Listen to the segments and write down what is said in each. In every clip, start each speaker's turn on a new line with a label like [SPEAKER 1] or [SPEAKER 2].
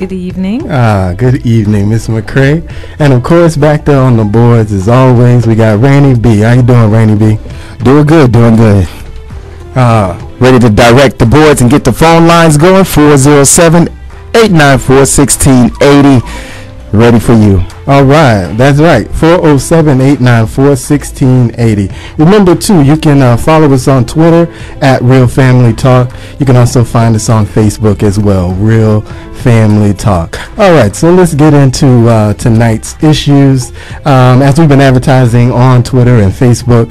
[SPEAKER 1] Good evening.
[SPEAKER 2] Good evening, Miss McCray. And of course, back there on the boards, as always, we got Rainy B. How you doing, Rainy B?
[SPEAKER 3] Doing good. Ready to direct the boards and get the phone lines going. 407-894-1680. Ready for you.
[SPEAKER 2] All right, that's right. 407-894-1680. Remember, too, you can follow us on Twitter at Real Family Talk. You can also find us on Facebook as well, Real Family Talk. All right, so let's get into tonight's issues. As we've been advertising on Twitter and Facebook,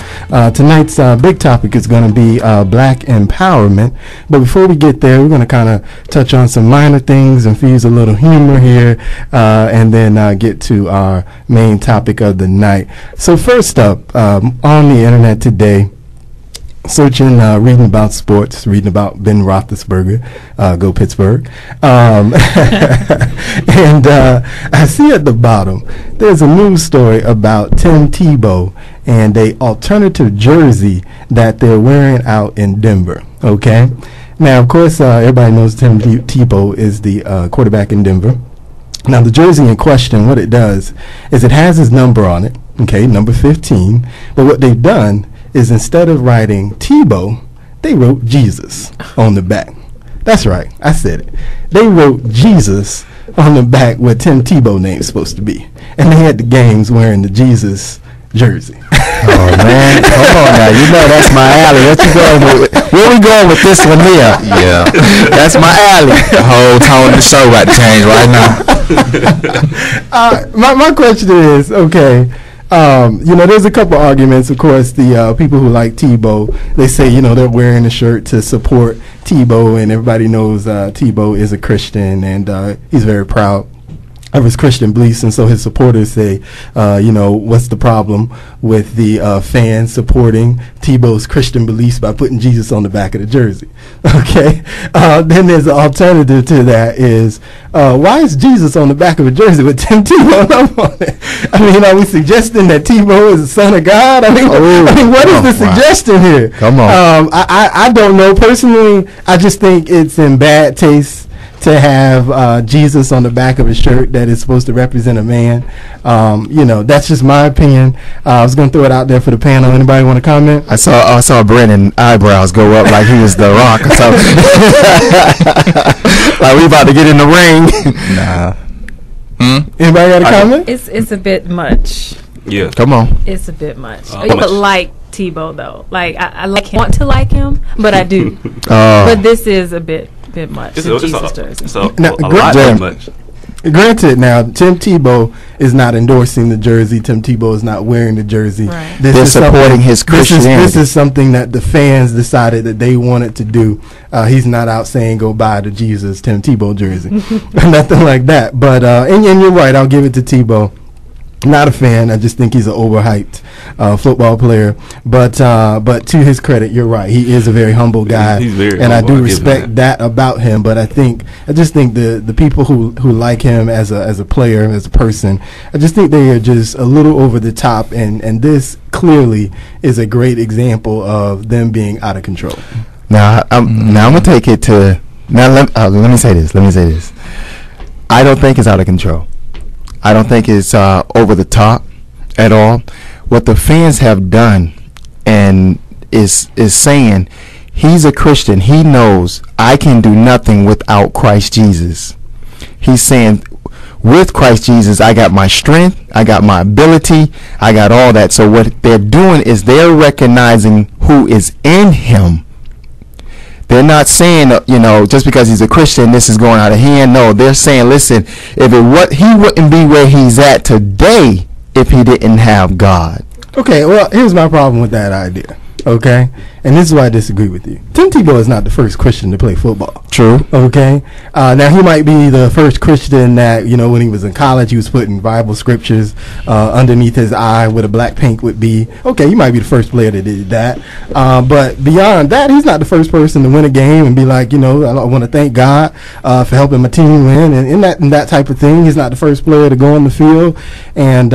[SPEAKER 2] tonight's big topic is going to be black empowerment. But before we get there, we're going to kind of touch on some minor things, infuse a little humor here, and then get to our main topic of the night. So first up, on the internet today, searching, reading about sports, reading about Ben Roethlisberger, go Pittsburgh, and I see at the bottom there's a news story about Tim Tebow and a alternative jersey that they're wearing out in Denver. Okay, now of course everybody knows Tim Tebow is the quarterback in Denver. Now, the jersey in question, what it does is it has his number on it, okay, number 15. But what they've done is instead of writing Tebow, they wrote Jesus on the back. That's right, I said it. They wrote Jesus on the back where Tim Tebow name's supposed to be. And they had the games wearing the Jesus jersey.
[SPEAKER 3] Oh, man. Come on now. You know that's my alley. What you going with? Where we going with this one here? Yeah. That's my alley. The whole tone of the show about to change right
[SPEAKER 2] now. My question is, okay, there's a couple arguments. Of course, the people who like Tebow, they say, they're wearing a shirt to support Tebow, and everybody knows Tebow is a Christian, and he's very proud of his Christian beliefs, and so his supporters say, what's the problem with the fans supporting Tebow's Christian beliefs by putting Jesus on the back of the jersey? Okay, then there's an alternative to that is, why is Jesus on the back of a jersey with Tim Tebow on it? I mean, are we suggesting that Tebow is the son of God? I mean, what is the suggestion here?
[SPEAKER 3] Come on.
[SPEAKER 2] I don't know. Personally, I just think it's in bad taste to have Jesus on the back of a shirt that is supposed to represent a man. That's just my opinion. I was going to throw it out there for the panel. Anybody want to comment?
[SPEAKER 3] I saw Brennan eyebrows go up like he was The Rock. So like we about to get in the ring. Nah.
[SPEAKER 2] Anybody got a comment?
[SPEAKER 1] It's a bit much.
[SPEAKER 4] Yeah.
[SPEAKER 3] Come on.
[SPEAKER 1] It's a bit much. But like Tebow though, like I like him, want to like him, but I do. But this is a bit much.
[SPEAKER 4] It's
[SPEAKER 1] Jesus jersey.
[SPEAKER 2] Now,
[SPEAKER 4] a lot too much.
[SPEAKER 2] Granted, now Tim Tebow is not endorsing the jersey. Tim Tebow is not wearing the jersey.
[SPEAKER 1] Right.
[SPEAKER 3] They're supporting his Christianity.
[SPEAKER 2] This is something that the fans decided that they wanted to do. He's not out saying go buy the Jesus Tim Tebow jersey, nothing like that. But and you're right. I'll give it to Tebow. Not a fan. I just think he's an overhyped football player. But to his credit, you're right. He is a very humble guy,
[SPEAKER 4] he's very
[SPEAKER 2] and
[SPEAKER 4] humble.
[SPEAKER 2] I do respect that about him. But I just think the people who like him as a player, as a person, I just think they are just a little over the top. And this clearly is a great example of them being out of control.
[SPEAKER 3] Now I'm gonna take it to let me say this. I don't think it's out of control. I don't think it's over the top at all. What the fans have done and is saying, he's a Christian. He knows I can do nothing without Christ Jesus. He's saying, with Christ Jesus, I got my strength, I got my ability, I got all that. So what they're doing is they're recognizing who is in him. They're not saying, just because he's a Christian, this is going out of hand. No, they're saying, listen, he wouldn't be where he's at today if he didn't have God.
[SPEAKER 2] Okay, well, here's my problem with that idea. Okay, and this is why I disagree with you. Tim Tebow is not the first Christian to play football.
[SPEAKER 3] True.
[SPEAKER 2] Okay. Now he might be the first Christian that when he was in college, he was putting Bible scriptures underneath his eye where the black paint would be. Okay, he might be the first player that did that. But beyond that, he's not the first person to win a game and be like, I want to thank God for helping my team win, and that type of thing. He's not the first player to go on the field and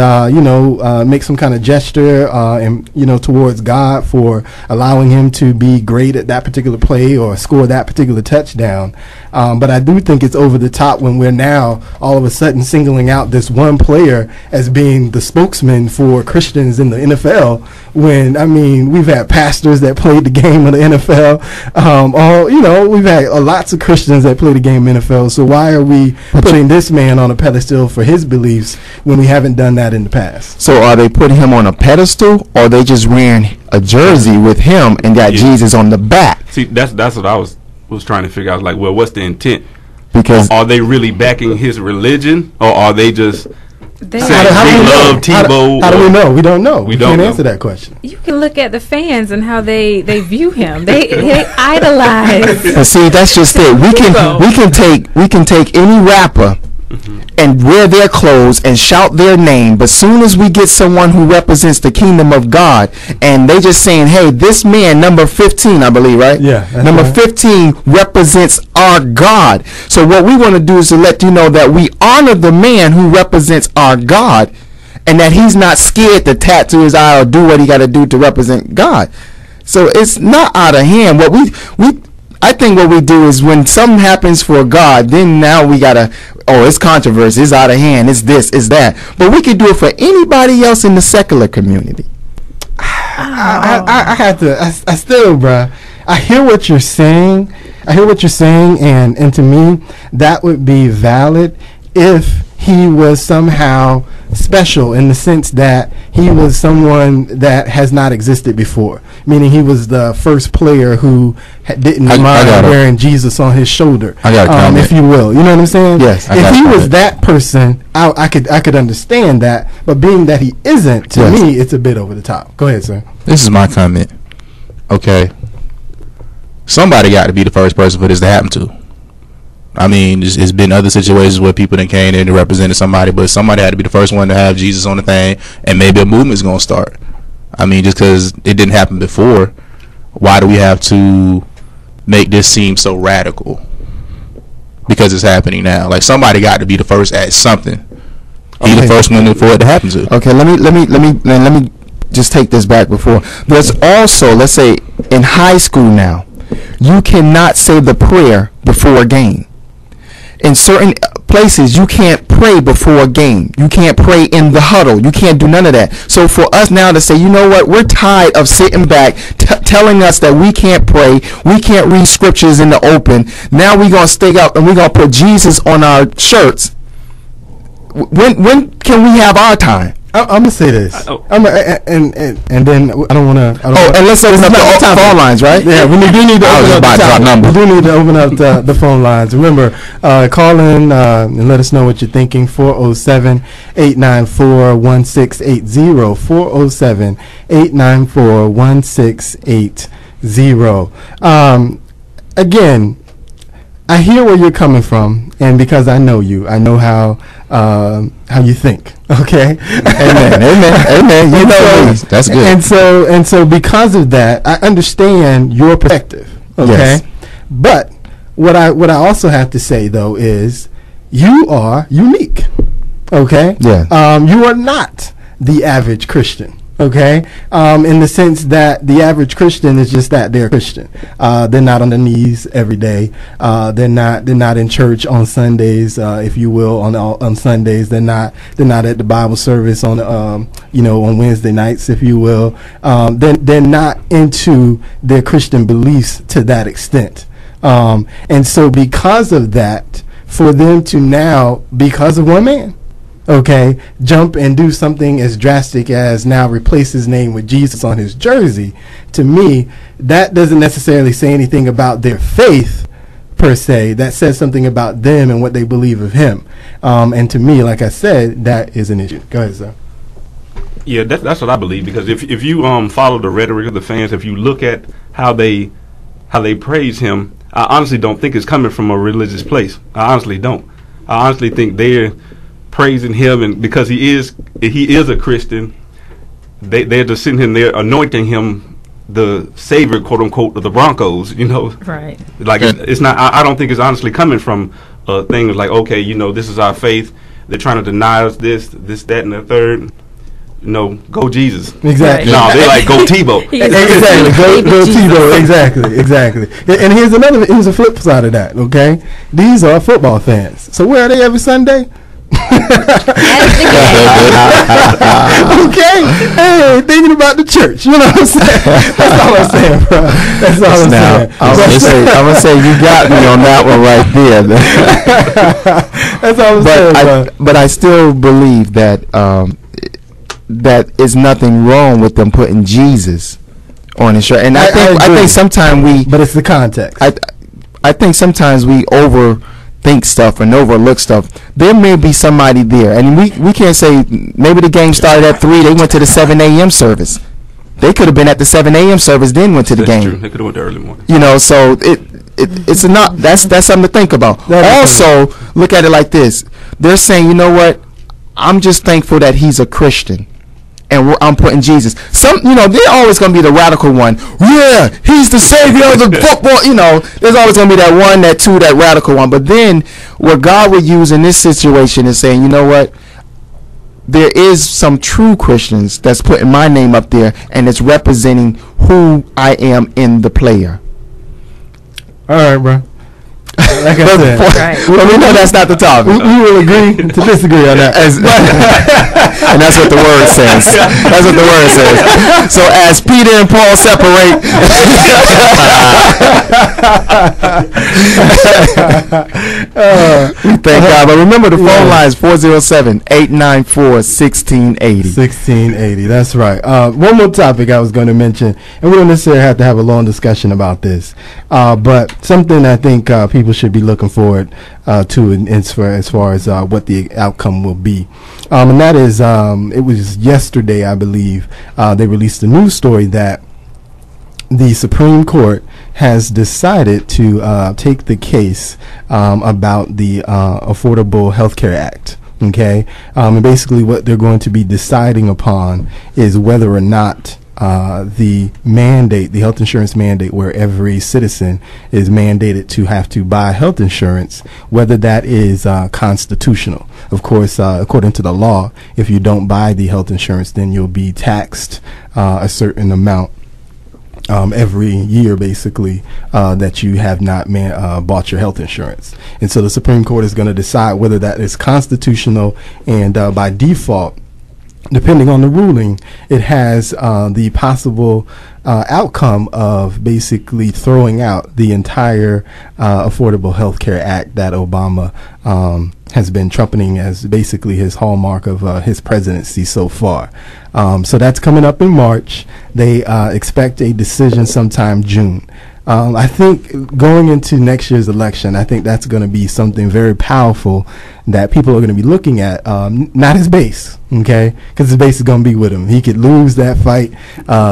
[SPEAKER 2] make some kind of gesture and towards God for allowing him to be great at that particular play or score that particular touchdown. But I do think it's over the top when we're now all of a sudden singling out this one player as being the spokesman for Christians in the NFL. When, I mean, we've had pastors that played the game of the NFL. We've had lots of Christians that play the game in the NFL. So why are we putting this man on a pedestal for his beliefs when we haven't done that in the past?
[SPEAKER 3] So are they putting him on a pedestal, or they just wearing a jersey with him and got Jesus on the back?
[SPEAKER 4] See, that's what I was trying to figure out. Like, well, what's the intent?
[SPEAKER 3] Because
[SPEAKER 4] are they really backing his religion, or are they just saying they
[SPEAKER 2] love
[SPEAKER 4] Tebow?
[SPEAKER 2] How do we know? We don't know. We
[SPEAKER 4] don't
[SPEAKER 2] can't
[SPEAKER 4] know.
[SPEAKER 2] Answer that question.
[SPEAKER 1] You can look at the fans and how they view him. They idolize.
[SPEAKER 3] And see, that's just it. We can take any rapper and wear their clothes and shout their name, but soon as we get someone who represents the kingdom of God, and they just saying, hey, this man, number 15, I believe, right?
[SPEAKER 2] Yeah.
[SPEAKER 3] Number 15 represents our God. So what we want to do is to let you know that we honor the man who represents our God, and that he's not scared to tattoo his eye or do what he got to do to represent God. So it's not out of hand. I think what we do is when something happens for God, then now we gotta, it's controversy, it's out of hand, it's this, it's that. But we could do it for anybody else in the secular community.
[SPEAKER 2] I hear what you're saying. And to me, that would be valid if he was somehow special in the sense that he was someone that has not existed before, meaning he was the first player who didn't mind wearing Jesus on his shoulder, if you will. You know what I'm saying?
[SPEAKER 3] Yes.
[SPEAKER 2] If he was that person, I could understand that. But being that he isn't, to me, it's a bit over the top. Go ahead, sir.
[SPEAKER 5] This is my comment. Okay. Somebody got to be the first person for this to happen to. I mean, it's been other situations where people that came in and represented somebody, but somebody had to be the first one to have Jesus on the thing, and maybe a movement's going to start. I mean, just because it didn't happen before, why do we have to make this seem so radical? Because it's happening now. Like, somebody got to be the first at something. He the first one for it to happen to.
[SPEAKER 3] Okay, let me just take this back before. There's also, let's say, in high school now, you cannot say the prayer before a game. In certain places, you can't pray before a game. You can't pray in the huddle. You can't do none of that. So for us now to say, you know what, we're tired of sitting back telling us that we can't pray, we can't read scriptures in the open. Now we're going to stick up and we're going to put Jesus on our shirts. When can we have our time?
[SPEAKER 2] I'm gonna say this, and then I don't want to.
[SPEAKER 3] And let's open up the phone lines, right?
[SPEAKER 2] Yeah, we do need to open up the We do need to open up the phone lines. Remember, call in and let us know what you're thinking. 407-894-1680. 407-894-1680. Again, I hear where you're coming from, and because I know you, I know how you think. Okay,
[SPEAKER 3] amen. You know me.
[SPEAKER 5] That's good.
[SPEAKER 2] And so because of that, I understand your perspective. Okay,
[SPEAKER 3] yes.
[SPEAKER 2] But what I also have to say though is you are unique. Okay.
[SPEAKER 3] Yeah.
[SPEAKER 2] You are not the average Christian. Okay, in the sense that the average Christian is just that they're Christian. They're not on their knees every day. They're not in church on Sundays, if you will, on Sundays. They're not at the Bible service on on Wednesday nights, if you will. They're not into their Christian beliefs to that extent. And so because of that, for them to now, because of one man, okay, jump and do something as drastic as now replace his name with Jesus on his jersey, to me, that doesn't necessarily say anything about their faith per se. That says something about them and what they believe of him. And to me, like I said, that is an issue. Go ahead, sir.
[SPEAKER 4] Yeah, that's what I believe, because if you follow the rhetoric of the fans, if you look at how they praise him, I honestly don't think it's coming from a religious place. I honestly don't. I honestly think they're praising him, and because he is a Christian, they're just sitting him there anointing him the savior, quote unquote, of the Broncos.
[SPEAKER 1] Right?
[SPEAKER 4] Like it's not. I don't think it's honestly coming from a thing like, okay, this is our faith. They're trying to deny us this, that, and the third. go Jesus.
[SPEAKER 2] Exactly.
[SPEAKER 4] No, they like go Tebow.
[SPEAKER 2] Exactly. Go Tebow. Exactly. And here's a flip side of that. Okay, these are football fans. So where are they every Sunday? Okay. Hey, thinking about the church. You know what I'm saying? That's all I'm saying, bro. That's all I'm saying.
[SPEAKER 3] I'm gonna say you got me on that one right there.
[SPEAKER 2] That's all I'm saying.
[SPEAKER 3] But I still believe that that is nothing wrong with them putting Jesus on his shirt. And I think sometimes
[SPEAKER 2] but it's the context.
[SPEAKER 3] I think sometimes we overthink stuff and overlook stuff. There may be somebody there, and we can't say maybe the game started at 3. They went to the 7 a.m. service. They could have been at the 7 a.m. service, then went to the game.
[SPEAKER 4] True. They could have went to early morning.
[SPEAKER 3] So it's not. That's something to think about. Also, look at it like this: they're saying, you know what? I'm just thankful that he's a Christian. And I'm putting Jesus. They're always going to be the radical one. Yeah, he's the savior of the football. There's always going to be that one, that two, that radical one. But then what God would use in this situation is saying, you know what? There is some true Christians that's putting my name up there, and it's representing who I am in the player.
[SPEAKER 2] All right, bro. Like I said,
[SPEAKER 3] well, we know that's not the topic.
[SPEAKER 2] We will agree to disagree on that.
[SPEAKER 3] And that's what the word says. That's what the word says. So as Peter and Paul separate, we thank God. But remember, the phone line is 407-894-1680.
[SPEAKER 2] 1680. That's right. One more topic I was going to mention, and we don't necessarily have to have a long discussion about this, but something I think people should be looking forward to as far as what the outcome will be. And that is, it was yesterday, I believe, they released a news story that the Supreme Court has decided to take the case about the Affordable Health Care Act. Okay, and basically what they're going to be deciding upon is whether or not the mandate, the health insurance mandate, where every citizen is mandated to have to buy health insurance, whether that is constitutional. Of course, according to the law, if you don't buy the health insurance, then you'll be taxed a certain amount every year, basically, that you have not bought your health insurance. And so the Supreme Court is going to decide whether that is constitutional, and by default, depending on the ruling, it has the possible outcome of basically throwing out the entire Affordable Health Care Act that Obama has been trumpeting as basically his hallmark of his presidency so far. So that's coming up in March. They expect a decision sometime June. I think going into next year's election, I think that's going to be something very powerful that people are going to be looking at. Not his base, okay? Because his base is going to be with him. He could lose that fight.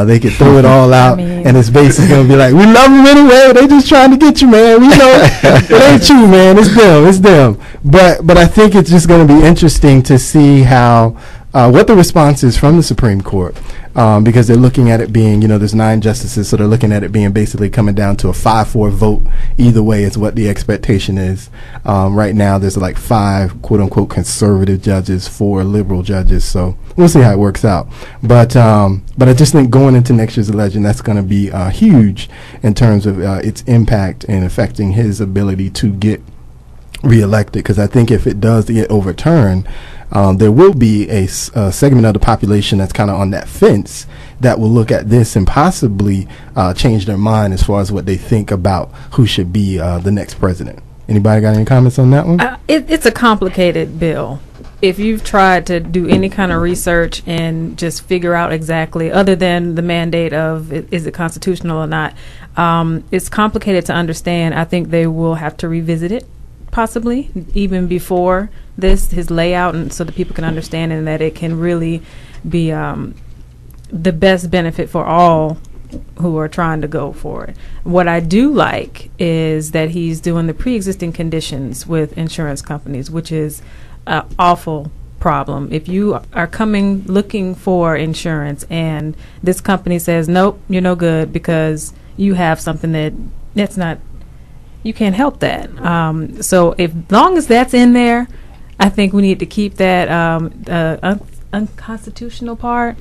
[SPEAKER 2] They could throw it all out, and his base is going to be like, we love him anyway. They just trying to get you, man. We know it ain't you, man. It's them. But I think it's just going to be interesting to see how what the response is from the Supreme Court. Because they're looking at it being, there's 9 justices, so they're looking at it being basically coming down to a 5-4 vote. Either way is what the expectation is. Right now, there's like 5 quote-unquote conservative judges, 4 liberal judges, so we'll see how it works out. But I just think going into next year's election, that's going to be huge in terms of its impact and affecting his ability to get reelected, because I think if it does get overturned, there will be a segment of the population that's kind of on that fence that will look at this and possibly change their mind as far as what they think about who should be the next president. Anybody got any comments on that one?
[SPEAKER 1] It's a complicated bill. If you've tried to do any kind of research and just figure out exactly, other than the mandate of is it constitutional or not, it's complicated to understand. I think they will have to revisit it, possibly even before his layout, and so that people can understand, and that it can really be the best benefit for all who are trying to go for it. What I do like is that he's doing the pre-existing conditions with insurance companies, which is an awful problem. If you are coming looking for insurance and this company says, nope, you're no good because you have something that's not, you can't help that. So if long as that's in there, I think we need to keep that unconstitutional part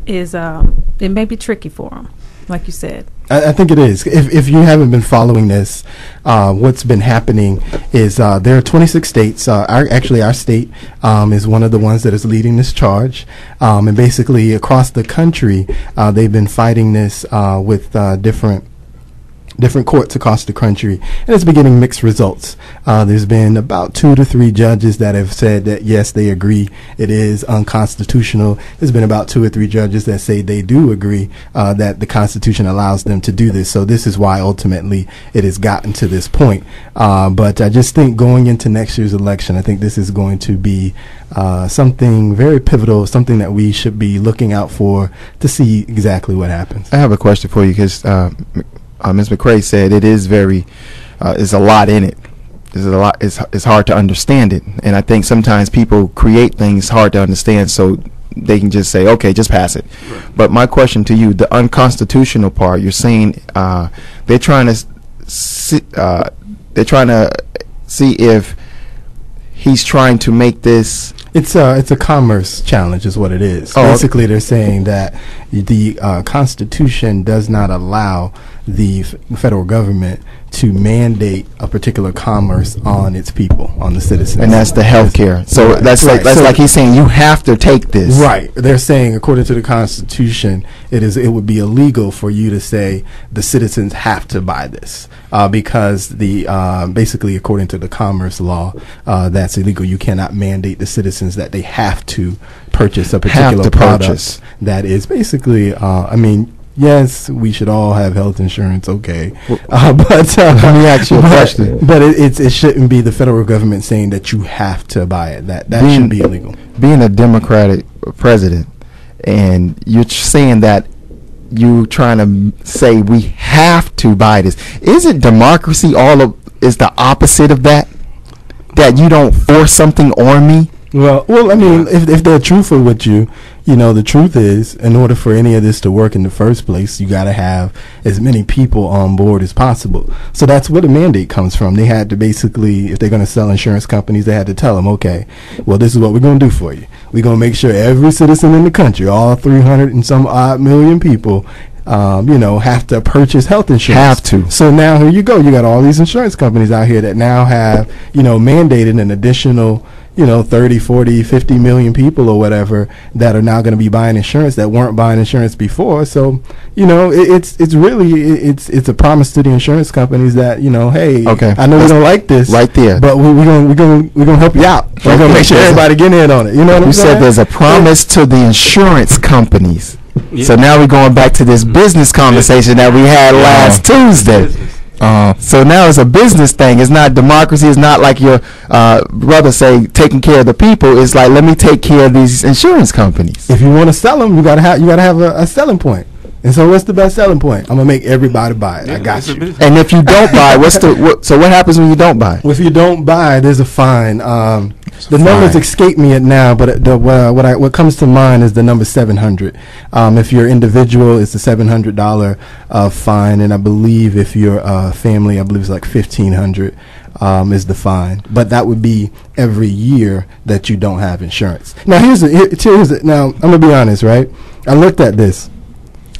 [SPEAKER 1] is it may be tricky for them, like you said.
[SPEAKER 2] I think it is. If you haven't been following this, what's been happening is there are 26 states. Our state is one of the ones that is leading this charge. And basically across the country, they've been fighting this with different courts across the country, and it's been getting mixed results. There's been about 2 to 3 judges that have said that yes, they agree it is unconstitutional. There's been about 2 or 3 judges that say they do agree that the Constitution allows them to do this. So this is why ultimately it has gotten to this point. But I just think going into next year's election, I think this is going to be something very pivotal, something that we should be looking out for to see exactly what happens.
[SPEAKER 3] I have a question for you because Ms. McCray said it is very, there's a lot in it. There's a lot. It's hard to understand it, and I think sometimes people create things hard to understand so they can just say, okay, just pass it. Right. But my question to you, the unconstitutional part, you're saying they're trying to see if he's trying to make this.
[SPEAKER 2] It's a commerce challenge is what it is. Basically, they're saying that the Constitution does not allow the federal government to mandate a particular commerce on its people, on the citizens.
[SPEAKER 3] And that's the health care. So
[SPEAKER 2] right.
[SPEAKER 3] that's
[SPEAKER 2] right.
[SPEAKER 3] like he's saying you have to take this.
[SPEAKER 2] Right. They're saying according to the Constitution, it would be illegal for you to say the citizens have to buy this because the basically according to the commerce law, that's illegal. You cannot mandate the citizens that they have to purchase a particular product that is basically, yes, we should all have health insurance, okay. But
[SPEAKER 3] let me ask you a question.
[SPEAKER 2] But it shouldn't be the federal government saying that you have to buy it. That should be illegal. Being
[SPEAKER 3] a Democratic president, and you're saying that you trying to say we have to buy this. Isn't democracy is the opposite of that? That you don't force something on me?
[SPEAKER 2] Well, I mean, if they're truthful with you, the truth is, in order for any of this to work in the first place, you got to have as many people on board as possible. So that's where the mandate comes from. They had to basically, if they're going to sell insurance companies, they had to tell them, okay, well, this is what we're going to do for you. We're going to make sure every citizen in the country, all 300 and some odd million people, have to purchase health insurance.
[SPEAKER 3] Have to.
[SPEAKER 2] So now here you go. You got all these insurance companies out here that now have, mandated an additional 30, 40, 50 million people or whatever that are now going to be buying insurance that weren't buying insurance before. So, it's really a promise to the insurance companies that, hey,
[SPEAKER 3] okay,
[SPEAKER 2] I know we don't like this
[SPEAKER 3] right there,
[SPEAKER 2] but we're going to help you out. We're going to make sure everybody get in on it. You know what I'm saying?
[SPEAKER 3] You said there's a promise to the insurance companies. Yeah. So now we're going back to this business conversation that we had last Tuesday. So now it's a business thing. It's not democracy. It's not like your brother say taking care of the people. It's like, let me take care of these insurance companies.
[SPEAKER 2] If you want to sell them, you gotta have a selling point. And so what's the best selling point? I'm gonna make everybody buy it. Yeah, I got you.
[SPEAKER 3] And if you don't buy, so what happens when you don't buy?
[SPEAKER 2] Well, if you don't buy, there's a fine. The numbers escape me now, but what comes to mind is the number 700. If you're individual, it's a $700 fine, and I believe if you're a family, I believe it's like $1,500 is the fine. But that would be every year that you don't have insurance. Now now I'm gonna be honest, right? I looked at this.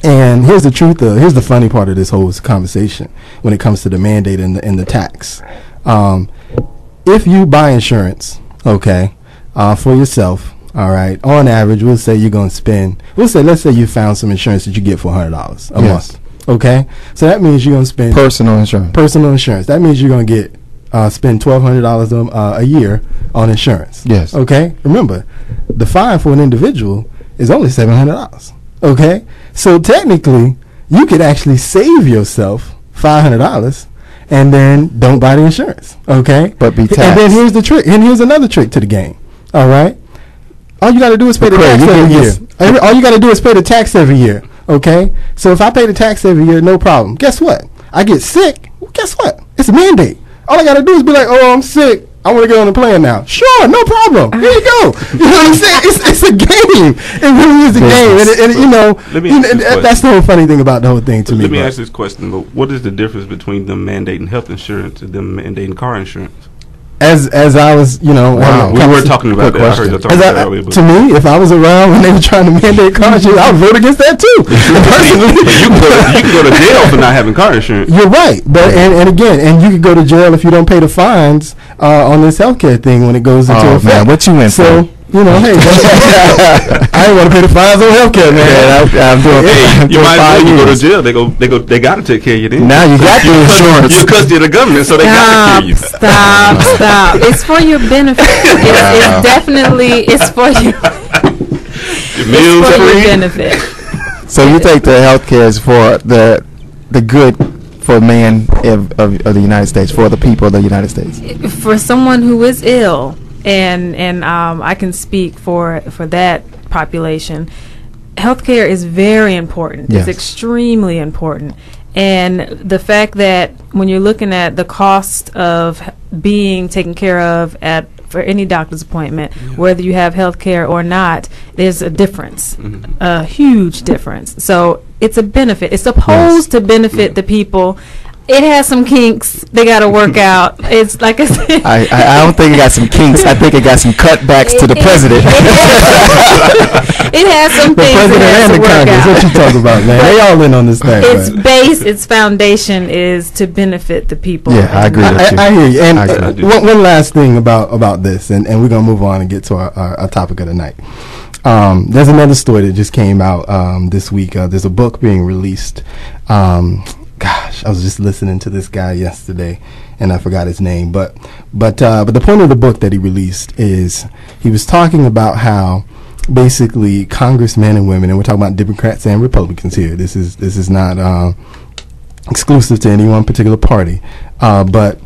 [SPEAKER 2] And here's the truth. Here's the funny part of this whole conversation when it comes to the mandate and the tax. If you buy insurance, okay, for yourself, all right, on average, we'll say you're going to spend, let's say you found some insurance that you get for $100 a month, okay? So that means you're going to spend
[SPEAKER 3] personal insurance.
[SPEAKER 2] That means you're going to get spend $1,200 a year on insurance.
[SPEAKER 3] Yes.
[SPEAKER 2] Okay. Remember, the fine for an individual is only $700. Okay, so technically, you could actually save yourself $500 and then don't buy the insurance. Okay,
[SPEAKER 3] but be taxed.
[SPEAKER 2] And then here's the trick. And here's another trick to the game. All right, all you got to do is pay the tax every year. All you got to do is pay the tax every year. Okay, so if I pay the tax every year, no problem. Guess what? I get sick. Well, guess what? It's a mandate. All I got to do is be like, oh, I'm sick. I want to get on the plan now. Sure, no problem. Here you go. You know what I'm saying? It's a game. It really is a game. And that's the whole funny thing about the whole thing to me.
[SPEAKER 4] Let me ask this question. What is the difference between them mandating health insurance and them mandating car insurance?
[SPEAKER 2] as I was,
[SPEAKER 3] Wow.
[SPEAKER 4] We were talking about that. I heard your thoughts
[SPEAKER 2] As
[SPEAKER 4] earlier.
[SPEAKER 2] to me, if I was around when they were trying to mandate car insurance, I would vote against that too. Personally.
[SPEAKER 4] But you can go to jail for not having car insurance.
[SPEAKER 2] You're right, but and again, and you could go to jail if you don't pay the fines on this healthcare thing when it goes into effect.
[SPEAKER 3] Man, what you went
[SPEAKER 2] So
[SPEAKER 3] for?
[SPEAKER 2] hey, I ain't want to pay the fines on healthcare, man.
[SPEAKER 3] I'm doing.
[SPEAKER 4] You
[SPEAKER 3] doing
[SPEAKER 4] might as
[SPEAKER 3] 5
[SPEAKER 4] well go to
[SPEAKER 3] years.
[SPEAKER 4] jail. They got to take care of you then.
[SPEAKER 3] Now you got the insurance.
[SPEAKER 4] You're custody of the government, so they got to kill you.
[SPEAKER 1] Stop. It's for your benefit. It's definitely, it's for your,
[SPEAKER 4] Meals
[SPEAKER 1] it's for your
[SPEAKER 4] free.
[SPEAKER 1] benefit.
[SPEAKER 3] So you think the healthcare is for the good for man of the United States, for the people of the United States?
[SPEAKER 1] For someone who is ill, and I can speak for that population, healthcare is very important.
[SPEAKER 3] Yes.
[SPEAKER 1] It's extremely important. And the fact that when you're looking at the cost of being taken care of for any doctor's appointment, whether you have health care or not, there's a difference, a huge difference. So it's a benefit. It's supposed to benefit the people. It has some kinks they got to work out. It's like I said.
[SPEAKER 3] I don't think it got some kinks. I think it got some cutbacks to the president.
[SPEAKER 1] It has some
[SPEAKER 2] The
[SPEAKER 1] things
[SPEAKER 2] president
[SPEAKER 1] it has
[SPEAKER 2] and
[SPEAKER 1] to
[SPEAKER 2] the
[SPEAKER 1] work
[SPEAKER 2] Congress.
[SPEAKER 1] out.
[SPEAKER 2] What you talking about, man? They all in on this thing.
[SPEAKER 1] Its
[SPEAKER 2] right?
[SPEAKER 1] base, its foundation is to benefit the people.
[SPEAKER 3] Yeah, I agree with you.
[SPEAKER 2] I hear you. And
[SPEAKER 3] I
[SPEAKER 4] do.
[SPEAKER 2] one last thing about this, and we're going to move on and get to our topic of the night. There's another story that just came out this week. There's a book being released. Gosh, I was just listening to this guy yesterday, and I forgot his name. But the point of the book that he released is he was talking about how basically congressmen and women, and we're talking about Democrats and Republicans here. This is not exclusive to any one particular party, but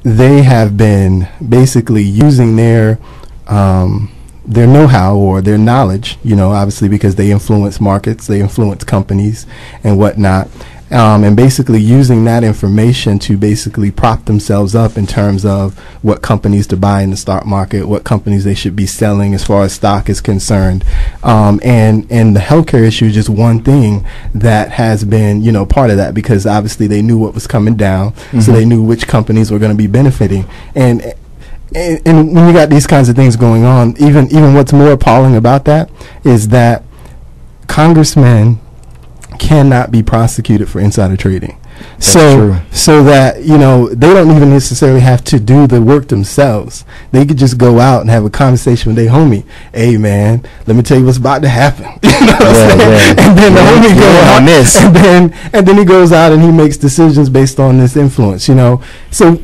[SPEAKER 2] they have been basically using their know-how or their knowledge, obviously because they influence markets, they influence companies and whatnot, and basically using that information to basically prop themselves up in terms of what companies to buy in the stock market, what companies they should be selling as far as stock is concerned. And the healthcare issue is just one thing that has been, part of that, because obviously they knew what was coming down, so they knew which companies were going to be benefiting. And when you got these kinds of things going on, even what's more appalling about that is that congressmen cannot be prosecuted for insider trading.
[SPEAKER 3] That's true.
[SPEAKER 2] So that, they don't even necessarily have to do the work themselves. They could just go out and have a conversation with their homie. Hey, man, let me tell you what's about to happen. And then the homie goes out
[SPEAKER 3] on this.
[SPEAKER 2] And then he goes out and he makes decisions based on this influence, So,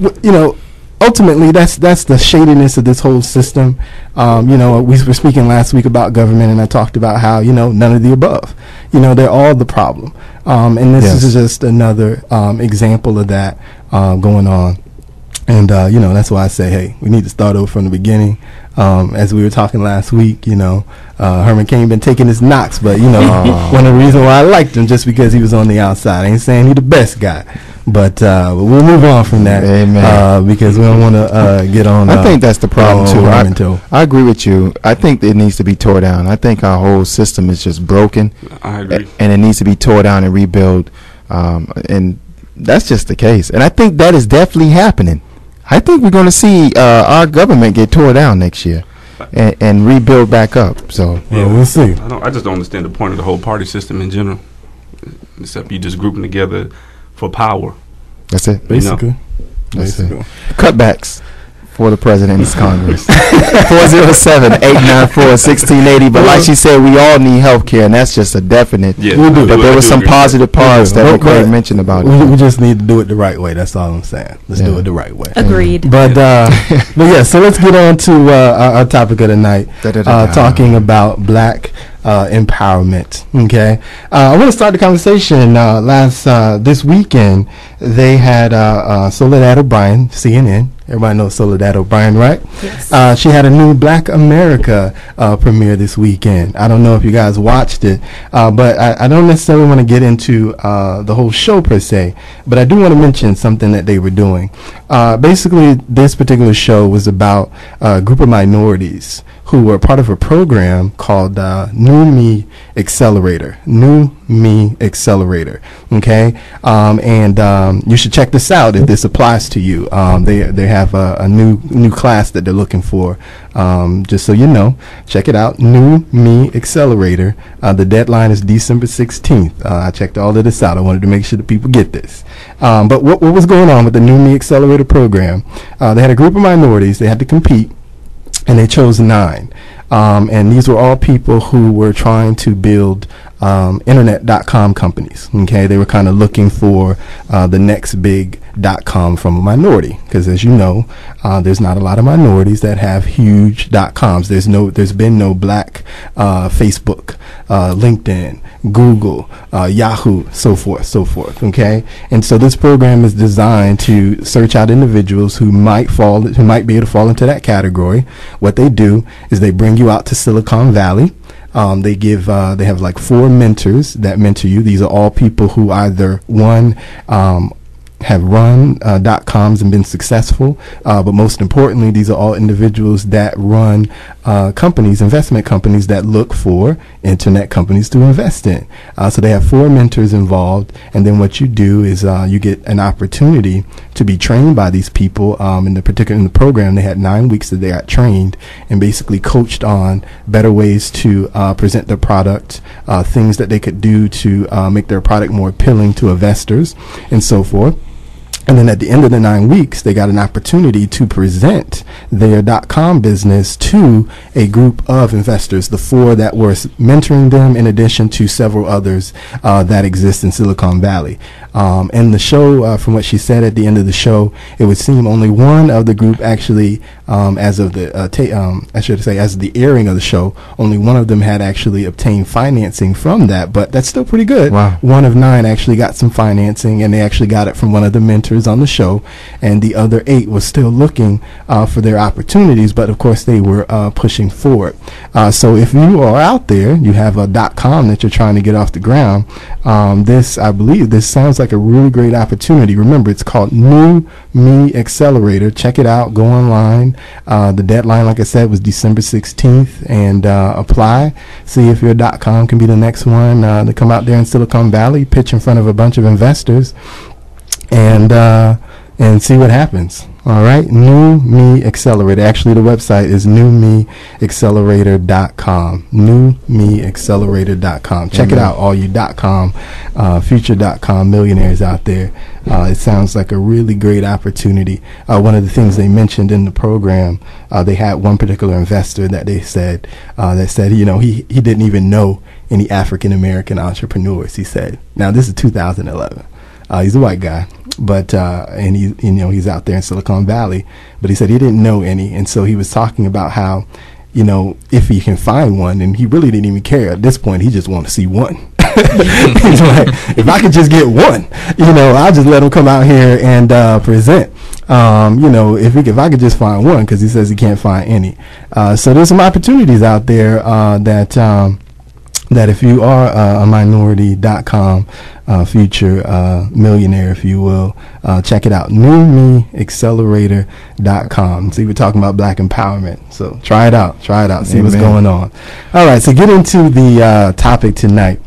[SPEAKER 2] ultimately, that's the shadiness of this whole system. We were speaking last week about government, and I talked about how, none of the above. They're all the problem. And this is just another example of that going on. And, that's why I say, hey, we need to start over from the beginning. As we were talking last week, Herman Cain been taking his knocks, but, one of the reasons why I liked him just because he was on the outside. I ain't saying he the best guy. But we'll move on from that.
[SPEAKER 3] Amen.
[SPEAKER 2] Because we don't want to get on.
[SPEAKER 3] I think that's the problem too. I agree with you. I think it needs to be tore down. I think our whole system is just broken.
[SPEAKER 4] I agree.
[SPEAKER 3] And it needs to be tore down and rebuilt. And that's just the case. And I think that is definitely happening. I think we're going to see our government get tore down next year and rebuild back up. So
[SPEAKER 2] we'll see.
[SPEAKER 4] I just don't understand the point of the whole party system in general, except you just grouping together for power.
[SPEAKER 3] That's it.
[SPEAKER 2] Basically.
[SPEAKER 3] That's it. Cutbacks for the president's Congress. 407-894-1680. But like she said, we all need health care, and that's just a definite.
[SPEAKER 4] Yeah,
[SPEAKER 2] we do.
[SPEAKER 3] But there was some positive parts that McCray mentioned about it.
[SPEAKER 2] We just need to do it the right way. That's all I'm saying. Let's do it the right way.
[SPEAKER 1] Agreed.
[SPEAKER 2] But yeah, so let's get on to our topic of the night, talking about black empowerment. Okay, I want to start the conversation. This weekend they had Soledad O'Brien, CNN. Everybody knows Soledad O'Brien, right?
[SPEAKER 1] Yes.
[SPEAKER 2] She had a new Black America premiere this weekend. I don't know if you guys watched it, but I don't necessarily want to get into the whole show per se, but I do want to mention something that they were doing. Basically, this particular show was about a group of minorities who were part of a program called New Me Accelerator. New Me Accelerator. Okay, and you should check this out if this applies to you. They have a new class that they're looking for. Just so you know, check it out. New Me Accelerator. The deadline is December 16th. I checked all of this out. I wanted to make sure that people get this. But what was going on with the New Me Accelerator program? They had a group of minorities. They had to compete, and they chose 9. And these were all people who were trying to build internet.com companies. Okay, they were kind of looking for the next big .com from a minority, because as you know, there's not a lot of minorities that have huge .coms. There's been no black Facebook, LinkedIn, Google, Yahoo, so forth. Okay, and so this program is designed to search out individuals who might be able to fall into that category. What they do is they bring you out to Silicon Valley. They have like 4 mentors that mentor you. These are all people who either have run .coms and been successful, but most importantly, these are all individuals that run investment companies that look for internet companies to invest in. So they have 4 mentors involved, and then what you do is you get an opportunity to be trained by these people. In the program, they had 9 weeks that they got trained and basically coached on better ways to present their product, things that they could do to make their product more appealing to investors, and so forth. And then at the end of the 9 weeks, they got an opportunity to present their .com business to a group of investors, the 4 that were mentoring them, in addition to several others that exist in Silicon Valley. And the show, from what she said at the end of the show, it would seem only one of the group actually, as of the as of the airing of the show, only one of them had actually obtained financing from that. But that's still pretty good.
[SPEAKER 3] Wow.
[SPEAKER 2] 1 of 9 actually got some financing, and they actually got it from one of the mentors on the show, and the other 8 was still looking for their opportunities, but of course they were pushing forward. So if you are out there, you have a .com that you're trying to get off the ground, I believe this sounds like a really great opportunity. Remember, it's called New Me Accelerator. Check it out. Go online. The deadline, like I said, was December 16th, and apply. See if your .com can be the next one to come out there in Silicon Valley, pitch in front of a bunch of investors, and see what happens. All right, New Me Accelerator. Actually, the website is newmeaccelerator.com. Newmeaccelerator.com. Check it out, all you .com, future .com millionaires out there. It sounds like a really great opportunity. One of the things they mentioned in the program, they had one particular investor that they said, he didn't even know any African American entrepreneurs. He said, now this is 2011. He's a white guy, but and he's out there in Silicon Valley, but he said he didn't know any, and so he was talking about how, if he can find one, and he really didn't even care at this point. He just wanted to see one. He's like, if I could just get one, I'll just let him come out here and present. If I could just find one, because he says he can't find any. So there's some opportunities out there that if you are a minority.com future millionaire, if you will, check it out, newmeaccelerator.com. See, we're talking about black empowerment, so try it out, see what's going on. All right, so get into the topic tonight.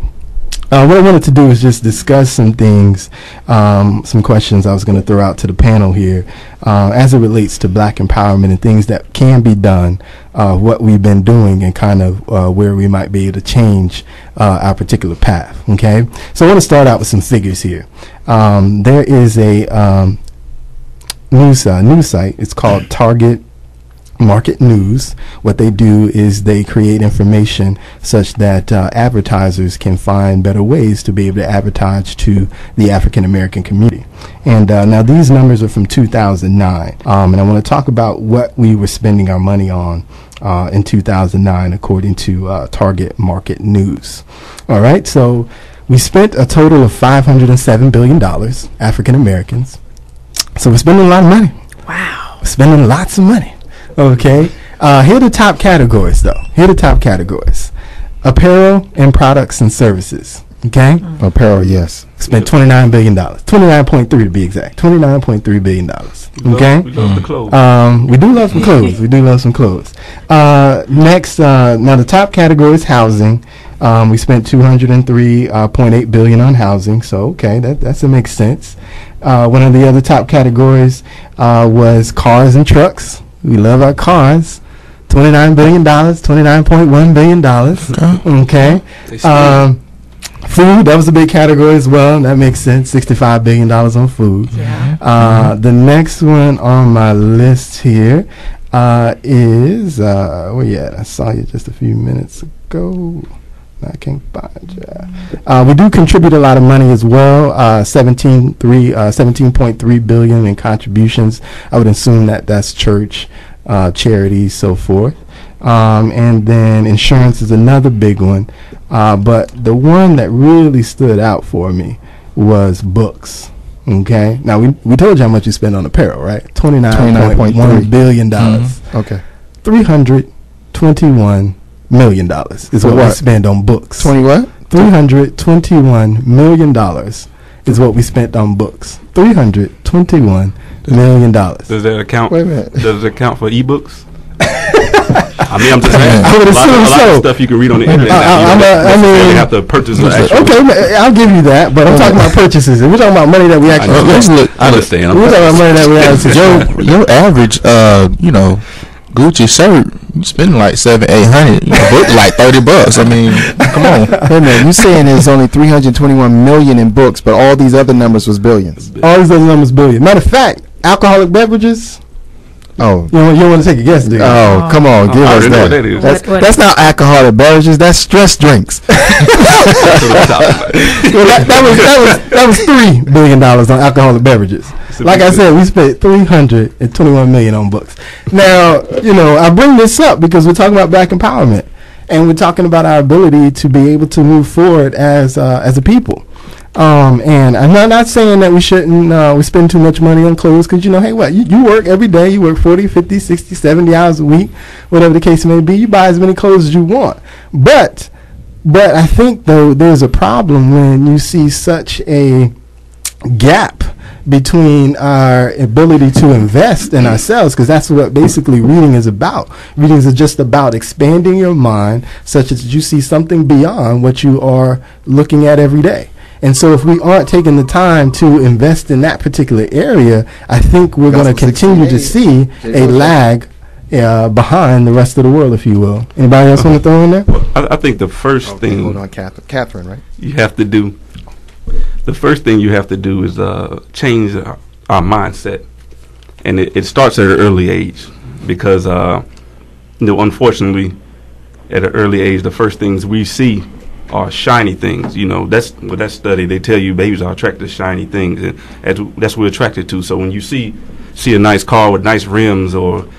[SPEAKER 2] What I wanted to do is just discuss some things, some questions I was going to throw out to the panel here as it relates to black empowerment and things that can be done, what we've been doing, and kind of where we might be able to change our particular path. Okay, so I want to start out with some figures here. There is a news site. It's called Target Market News. What they do is they create information such that advertisers can find better ways to be able to advertise to the African American community. And now these numbers are from 2009, and I want to talk about what we were spending our money on in 2009 according to Target Market News. All right, so we spent a total of $507 billion, African Americans. So we're spending a lot of money.
[SPEAKER 1] Wow.
[SPEAKER 2] We're spending lots of money. Okay. Here are the top categories, though. Apparel and products and services. Okay,
[SPEAKER 3] Apparel, yes.
[SPEAKER 2] spent $29 billion, 29.3 to be exact, $29.3 billion. Okay,
[SPEAKER 4] We love the clothes.
[SPEAKER 2] we do love some clothes. We do love some clothes. Next, now the top category is housing. We spent $203.8 billion on housing. So okay, that makes sense. One of the other top categories was cars and trucks. We love our cars. $29 billion, $29.1 billion. Okay. Food, that was a big category as well. That makes sense. $65 billion on food.
[SPEAKER 1] Yeah.
[SPEAKER 2] The next one on my list here is where you at? I saw you just a few minutes ago. I can't find you. We do contribute a lot of money as well. 17.3 billion in contributions. I would assume that's church, charities, so forth. And then insurance is another big one. But the one that really stood out for me was books. Okay. Now we told you how much you spend on apparel, right? $29.1 billion.
[SPEAKER 3] Okay.
[SPEAKER 2] $321 million is what we spend on books.
[SPEAKER 3] 20 what?
[SPEAKER 2] $321 million is what we spent on books. $321 million.
[SPEAKER 4] Does that account?
[SPEAKER 3] Wait a minute.
[SPEAKER 4] Does it account for ebooks? I mean, I'm just saying.
[SPEAKER 2] I would
[SPEAKER 4] a lot
[SPEAKER 2] assume
[SPEAKER 4] of stuff you can read on the internet. Now. You don't
[SPEAKER 2] I
[SPEAKER 4] necessarily
[SPEAKER 2] mean,
[SPEAKER 4] have to purchase the actual.
[SPEAKER 2] Okay, I'll give you that, but I'm talking about purchases. We're talking about money that we actually.
[SPEAKER 4] I understand.
[SPEAKER 2] We're talking about money that we actually.
[SPEAKER 5] Your average, Gucci shirt, you spending like $700-800. Book like $30. I mean, come on.
[SPEAKER 3] Wait a minute. You saying there's only 321 million in books, but all these other numbers was billions.
[SPEAKER 2] All these other numbers billion. Matter of fact, alcoholic beverages.
[SPEAKER 3] Oh.
[SPEAKER 2] You don't want to take a guess, do you?
[SPEAKER 3] Oh, come on, give
[SPEAKER 4] I
[SPEAKER 3] us
[SPEAKER 4] already know
[SPEAKER 3] that.
[SPEAKER 4] what that is.
[SPEAKER 1] What-
[SPEAKER 3] That's not alcoholic beverages. That's stress drinks.
[SPEAKER 2] Well, that was $3 billion on alcoholic beverages. Like I said, we spent $321 million on books. Now, I bring this up because we're talking about black empowerment, and we're talking about our ability to be able to move forward as a people. And I'm not saying that we shouldn't we spend too much money on clothes because, hey, what? You work every day. You work 40, 50, 60, 70 hours a week, whatever the case may be. You buy as many clothes as you want. But I think, though, there's a problem when you see such a gap between our ability to invest in ourselves, because that's what basically reading is about. Reading is just about expanding your mind such that you see something beyond what you are looking at every day. And so if we aren't taking the time to invest in that particular area, I think we're going to continue to see a lag behind the rest of the world, if you will. Anybody else want to throw in there?
[SPEAKER 4] Well, I think the first thing
[SPEAKER 3] Hold on, Catherine, right?
[SPEAKER 4] you have to do, the first thing you have to do is change our mindset, and it starts at an early age, because unfortunately, at an early age, the first things we see are shiny things. That's with that study. They tell you babies are attracted to shiny things, and that's what we're attracted to. So when you see a nice car with nice rims, and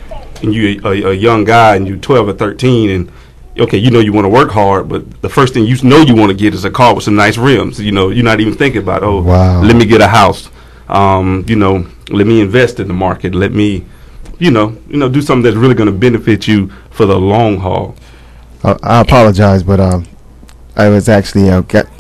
[SPEAKER 4] you a young guy and you're 12 or 13, and okay, you want to work hard, but the first thing you want to get is a car with some nice rims. You're not even thinking about,
[SPEAKER 3] Wow.
[SPEAKER 4] Let me get a house. Let me invest in the market. Let me, do something that's really going to benefit you for the long haul.
[SPEAKER 3] I apologize, but I was actually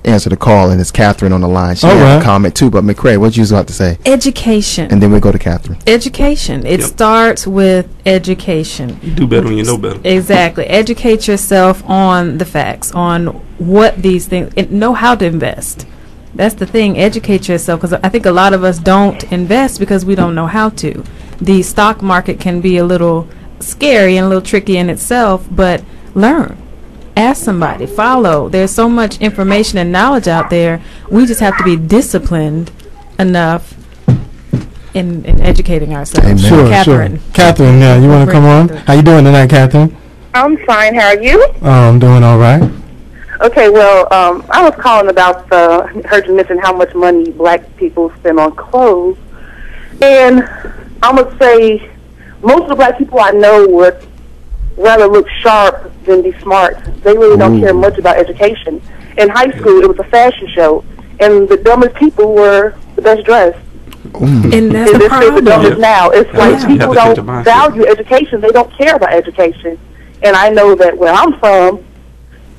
[SPEAKER 3] answer the call, and it's Catherine on the line. She had a comment too, but McCray, what you was about to say?
[SPEAKER 1] Education.
[SPEAKER 3] And then we go to Catherine.
[SPEAKER 1] Education. It starts with education.
[SPEAKER 4] You do better when you know better.
[SPEAKER 1] Exactly. Educate yourself on the facts, on what these things, and know how to invest. That's the thing. Educate yourself, because I think a lot of us don't invest because we don't know how to. The stock market can be a little scary and a little tricky in itself, but learn. Ask somebody. Follow. There's so much information and knowledge out there. We just have to be disciplined enough in educating ourselves.
[SPEAKER 3] Amen.
[SPEAKER 2] Sure.
[SPEAKER 1] Catherine.
[SPEAKER 2] Catherine, you want to come on? How you doing tonight, Catherine?
[SPEAKER 6] I'm fine. How are you?
[SPEAKER 2] I'm doing all right.
[SPEAKER 6] Okay, well, I was calling about heard you mention how much money black people spend on clothes. And I'm going to say most of the black people I know would rather look sharp than be smart. They really don't care much about education. In high school, it was a fashion show, and the dumbest people were the best dressed.
[SPEAKER 1] And that's
[SPEAKER 6] And
[SPEAKER 1] the
[SPEAKER 6] they're still the
[SPEAKER 1] problem.
[SPEAKER 6] dumbest now. It's
[SPEAKER 4] Yeah.
[SPEAKER 6] like
[SPEAKER 4] You have
[SPEAKER 6] people
[SPEAKER 4] to change
[SPEAKER 6] don't
[SPEAKER 4] your mindset.
[SPEAKER 6] value education. They don't care about education. And I know that where I'm from,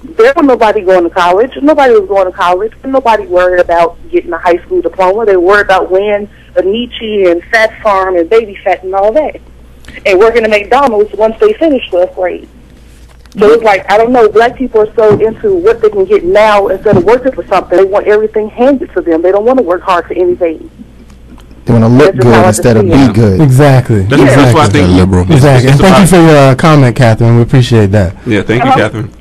[SPEAKER 6] there was nobody going to college. Nobody was going to college. Nobody worried about getting a high school diploma. They worried about winning a Nietzsche and Fat Farm and Baby Fat and all that, and working at McDonald's once they finished 12th grade. So it's like, I don't know, black people are so into what they can get now instead of working for something. They want everything handed to them. They don't want to work hard for anything.
[SPEAKER 3] They want to look
[SPEAKER 6] That's just how
[SPEAKER 3] good
[SPEAKER 6] I
[SPEAKER 3] instead of
[SPEAKER 6] just see
[SPEAKER 3] be
[SPEAKER 6] it.
[SPEAKER 3] good.
[SPEAKER 2] Exactly.
[SPEAKER 4] That's why I think
[SPEAKER 5] liberal.
[SPEAKER 2] Exactly. And thank you for your comment, Catherine. We appreciate that.
[SPEAKER 4] Yeah, thank you, Catherine.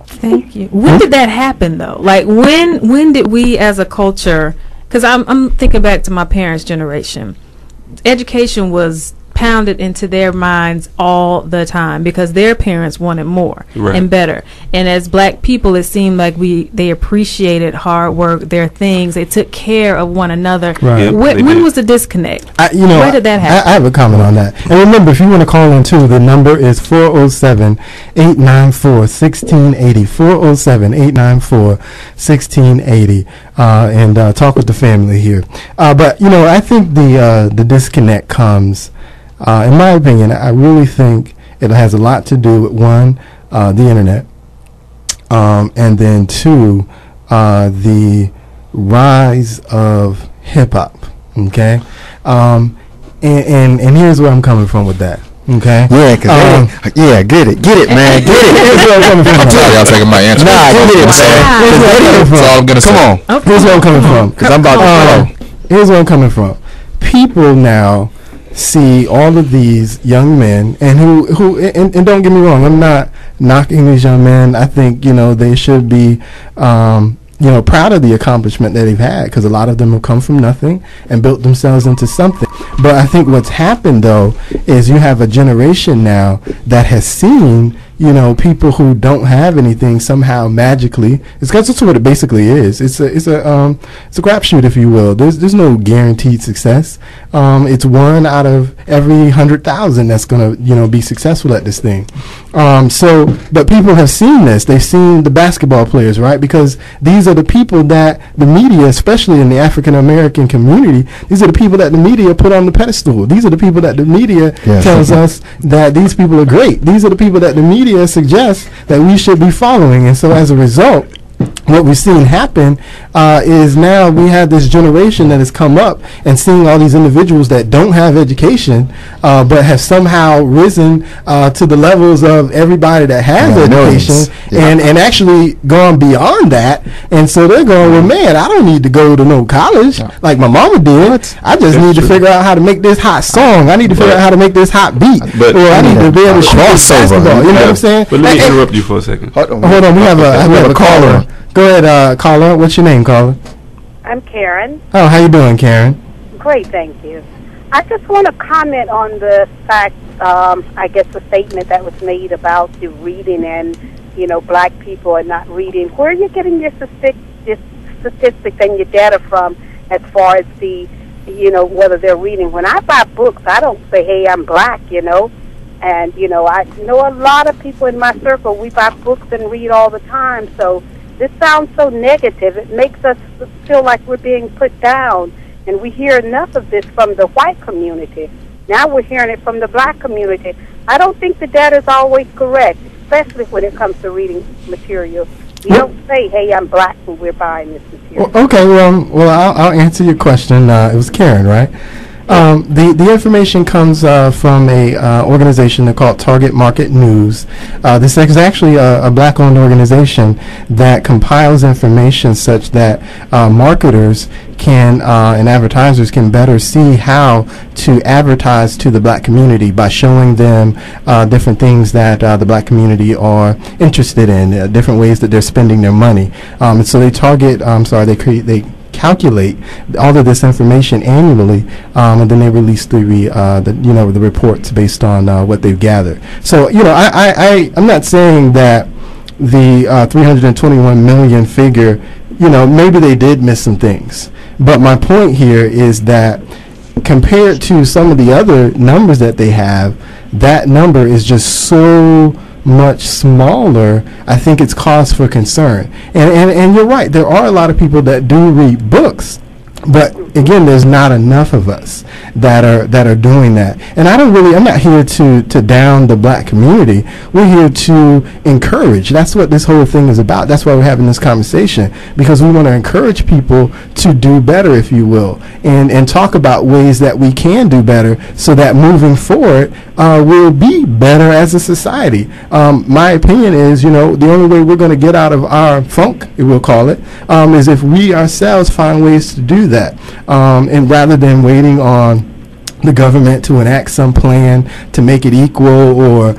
[SPEAKER 1] Thank you. When did that happen though? Like when did we as a culture, because I'm thinking back to my parents' generation, education was pounded into their minds all the time because their parents wanted more and better. And as black people, it seemed like they appreciated hard work, their things. They took care of one another.
[SPEAKER 2] Right.
[SPEAKER 4] Yep,
[SPEAKER 1] When was the disconnect?
[SPEAKER 2] Where
[SPEAKER 1] did that happen?
[SPEAKER 2] I have a comment on that. And remember, if you want to call in too, the number is 407-894-1680. 407-894-1680. And talk with the family here. But I think the disconnect comes. In my opinion, I really think it has a lot to do with one, the internet, and then two, the rise of hip hop. Okay, and here's where I'm coming from with that. Okay.
[SPEAKER 3] Yeah, get it, man, get it.
[SPEAKER 2] Here's where I'm coming from.
[SPEAKER 5] I'm tired of y'all taking my answer.
[SPEAKER 3] Nah, get it, man.
[SPEAKER 2] Here's where I'm coming from.
[SPEAKER 5] That's all I'm gonna say.
[SPEAKER 3] Come on,
[SPEAKER 2] Here's where I'm coming from.
[SPEAKER 3] because I'm about to blow.
[SPEAKER 2] Here's where I'm coming from. People now see all of these young men, and who and don't get me wrong, I'm not knocking these young men. I think they should be proud of the accomplishment that they've had, because a lot of them have come from nothing and built themselves into something. But I think what's happened though is you have a generation now that has seen people who don't have anything somehow magically. That's what it basically is. It's a crapshoot, if you will. There's no guaranteed success. It's one out of every 100,000 that's gonna be successful at this thing. But people have seen this. They've seen the basketball players, right? Because these are the people that the media, especially in the African American community, these are the people that the media put on the pedestal. These are the people that the media tells us that these people are great. These are the people that the media suggests that we should be following. And so as a result, what we've seen happen is now we have this generation that has come up and seeing all these individuals that don't have education but have somehow risen to the levels of everybody that has education and actually gone beyond that. And so they're going, well, man, I don't need to go to no college like my mama did. I just need to figure out how to make this hot song. I need to figure out how to make this hot beat. Or I need to be able to shoot basketball. You know what I'm saying?
[SPEAKER 4] But let me interrupt you for a second.
[SPEAKER 2] Hold on, we have a caller. Go ahead, caller. What's your name, caller?
[SPEAKER 7] I'm Karen.
[SPEAKER 2] Oh, how you doing, Karen?
[SPEAKER 7] Great, thank you. I just want to comment on the fact, I guess the statement that was made about the reading and, black people are not reading. Where are you getting your statistics and your data from as far as the, whether they're reading? When I buy books, I don't say, hey, I'm black, And, I know a lot of people in my circle, we buy books and read all the time, so this sounds so negative. It makes us feel like we're being put down, and we hear enough of this from the white community. Now we're hearing it from the black community. I don't think the data is always correct, especially when it comes to reading material. You don't say, hey, I'm black when we're buying this material.
[SPEAKER 2] Well, okay, well, I'll answer your question. It was Karen, right? The information comes from a organization called Target Market News. This is actually a black-owned organization that compiles information such that marketers can and advertisers can better see how to advertise to the black community by showing them different things that the black community are interested in, different ways that they're spending their money. And so they calculate all of this information annually, and then they release the reports based on what they've gathered. So I'm not saying that the 321 million figure, maybe they did miss some things, but my point here is that compared to some of the other numbers that they have, that number is just so much smaller. I think it's cause for concern. And you're right, there are a lot of people that do read books, But again, there's not enough of us that are doing that. And I'm not here to down the black community. We're here to encourage. That's what this whole thing is about. That's why we're having this conversation, because we want to encourage people to do better, if you will, and talk about ways that we can do better, so that moving forward we'll be better as a society. My opinion is, the only way we're going to get out of our funk, we'll call it, is if we ourselves find ways to do that. And rather than waiting on the government to enact some plan to make it equal, or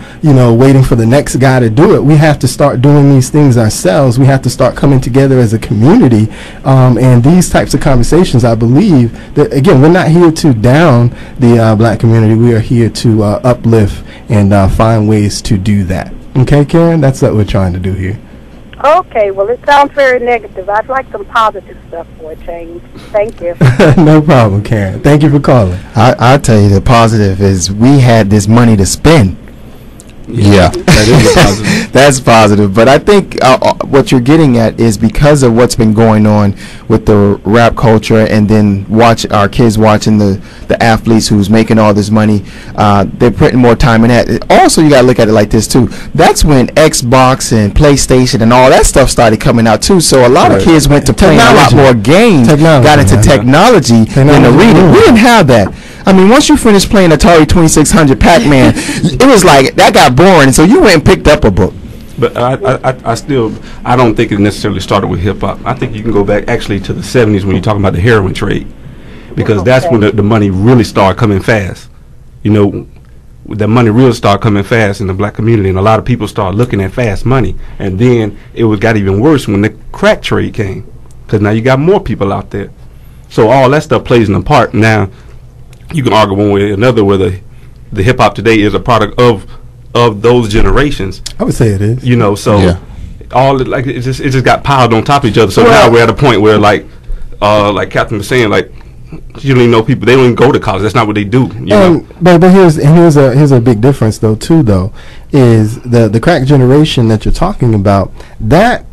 [SPEAKER 2] waiting for the next guy to do it, we have to start doing these things ourselves. We have to start coming together as a community, and these types of conversations, I believe that, again, we're not here to down the black community. We are here to uplift and find ways to do that. Okay, Karen, that's what we're trying to do here.
[SPEAKER 7] Okay, well, it sounds very negative. I'd like some positive stuff for a change. Thank you.
[SPEAKER 2] No problem, Karen. Thank you for calling.
[SPEAKER 3] I'll tell you, the positive is we had this money to spend.
[SPEAKER 5] Yeah,
[SPEAKER 3] that is positive. That's positive. But I think what you're getting at is because of what's been going on with the rap culture, and then our kids watching the athletes who's making all this money, they're putting more time in that. Also, you got to look at it like this too. That's when Xbox and PlayStation and all that stuff started coming out too. So a lot of kids went to playing a lot more games, got into technology than to reading. We didn't have that. I mean, once you finished playing Atari 2600 Pac-Man, it was like, that got boring, so you went and picked up a book.
[SPEAKER 4] But I don't think it necessarily started with hip-hop. I think you can go back actually to the 70s when you're talking about the heroin trade, because that's when the money really started coming fast. The money really started coming fast in the black community, and a lot of people started looking at fast money. And then it got even worse when the crack trade came, because now you got more people out there. So all that stuff plays in a part. Now, you can argue one way or another whether the hip hop today is a product of those generations.
[SPEAKER 2] I would say it is.
[SPEAKER 4] All it just got piled on top of each other. So now we're at a point where like Catherine was saying, like, you don't even know people. They don't even go to college. That's not what they do.
[SPEAKER 2] But here's a big difference though is the crack generation that you're talking about. That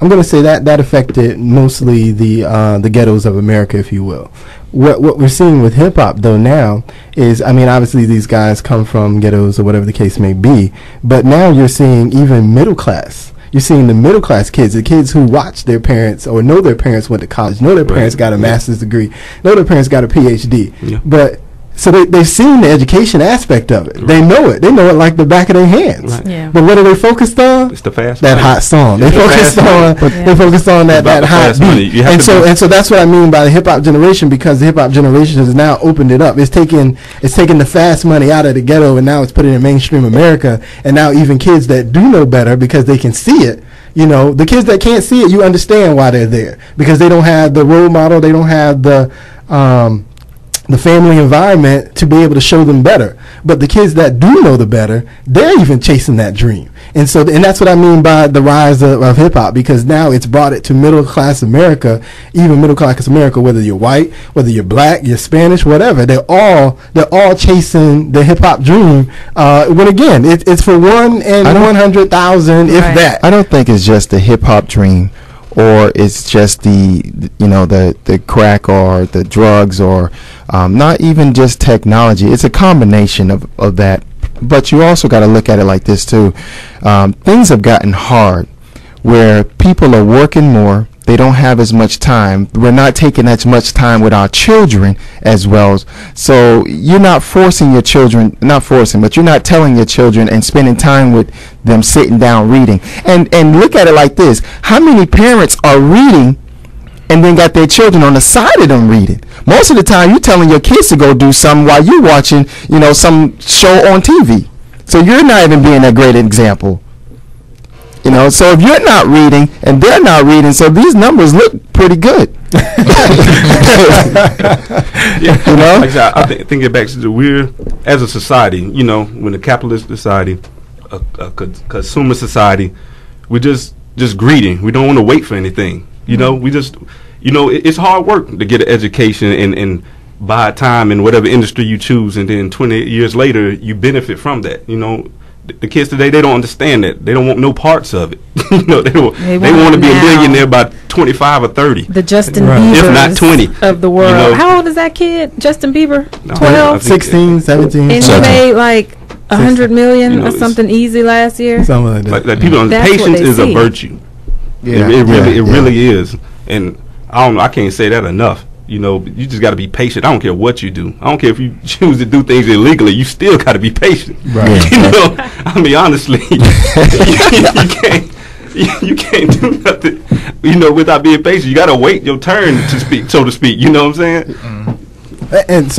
[SPEAKER 2] I'm going to say that affected mostly the ghettos of America, if you will. What we're seeing with hip hop though now is, I mean, obviously these guys come from ghettos or whatever the case may be, but now you're seeing even middle class. You're seeing the middle class kids, the kids who watch their parents or know their parents went to college, know their parents got a master's degree, know their parents got a PhD, but. So they've seen the education aspect of it. Right. They know it. They know it like the back of their hands. Right. Yeah. But what are they focused on?
[SPEAKER 4] It's the fast
[SPEAKER 2] that
[SPEAKER 4] money.
[SPEAKER 2] Hot song. They focused on that hot beat. And so that's what I mean by the hip hop generation, because the hip hop generation has now opened it up. It's taken the fast money out of the ghetto, and now it's put it in mainstream America. And now even kids that do know better, because they can see it. The kids that can't see it, you understand why they're there, because they don't have the role model. They don't have the family environment to be able to show them better. But the kids that do know the better, they're even chasing that dream. And that's what I mean by the rise of hip hop, because now it's brought it to middle class America, even middle class America, whether you're white, whether you're black, you're Spanish, whatever. They're all chasing the hip hop dream. When again, it's for 1 in 100,000, if that.
[SPEAKER 3] I don't think it's just the hip hop dream, or it's just the crack or the drugs, or not even just technology. It's a combination of that. But you also got to look at it like this too. Things have gotten hard, where people are working more. They don't have as much time. We're not taking as much time with our children as well. So you're not forcing your children, but you're not telling your children and spending time with them sitting down reading. And look at it like this. How many parents are reading and then got their children on the side of them reading? Most of the time you're telling your kids to go do something while you're watching, some show on TV. So you're not even being a great example. So if you're not reading and they're not reading, so these numbers look pretty good.
[SPEAKER 4] Like I think it back to we're, as a society, when a capitalist society, a consumer society, we're just greedy. We don't want to wait for anything. We just, it's hard work to get an education and buy time in whatever industry you choose, and then 20 years later you benefit from that. the kids today, they don't understand that. They don't want no parts of it. They want to be a
[SPEAKER 1] now.
[SPEAKER 4] millionaire by 25 or 30.
[SPEAKER 1] The Justin
[SPEAKER 2] Right.
[SPEAKER 1] Biebers
[SPEAKER 4] If not 20,
[SPEAKER 1] of the world.
[SPEAKER 4] you know.
[SPEAKER 1] How old is that kid? Justin Bieber?
[SPEAKER 4] No,
[SPEAKER 1] 12?
[SPEAKER 4] I think
[SPEAKER 2] 16, 17,
[SPEAKER 1] And he
[SPEAKER 5] Seven.
[SPEAKER 1] made like 100 million
[SPEAKER 4] You know,
[SPEAKER 1] or
[SPEAKER 4] it's-
[SPEAKER 1] something easy last year.
[SPEAKER 2] something like that.
[SPEAKER 4] Like people,
[SPEAKER 1] That's what
[SPEAKER 4] patience
[SPEAKER 1] they
[SPEAKER 4] is a
[SPEAKER 1] see.
[SPEAKER 4] virtue.
[SPEAKER 3] Yeah,
[SPEAKER 4] It
[SPEAKER 3] yeah.
[SPEAKER 4] really is. And I don't know, I can't say that enough. You know, you just got to be patient. I don't care what you do. I don't care if you choose to do things illegally. You still got to be patient.
[SPEAKER 2] Right.
[SPEAKER 4] You know, I mean, honestly, you can't do nothing, you know, without being patient. You got to wait your turn to speak, so to speak. You know what I'm saying?
[SPEAKER 2] And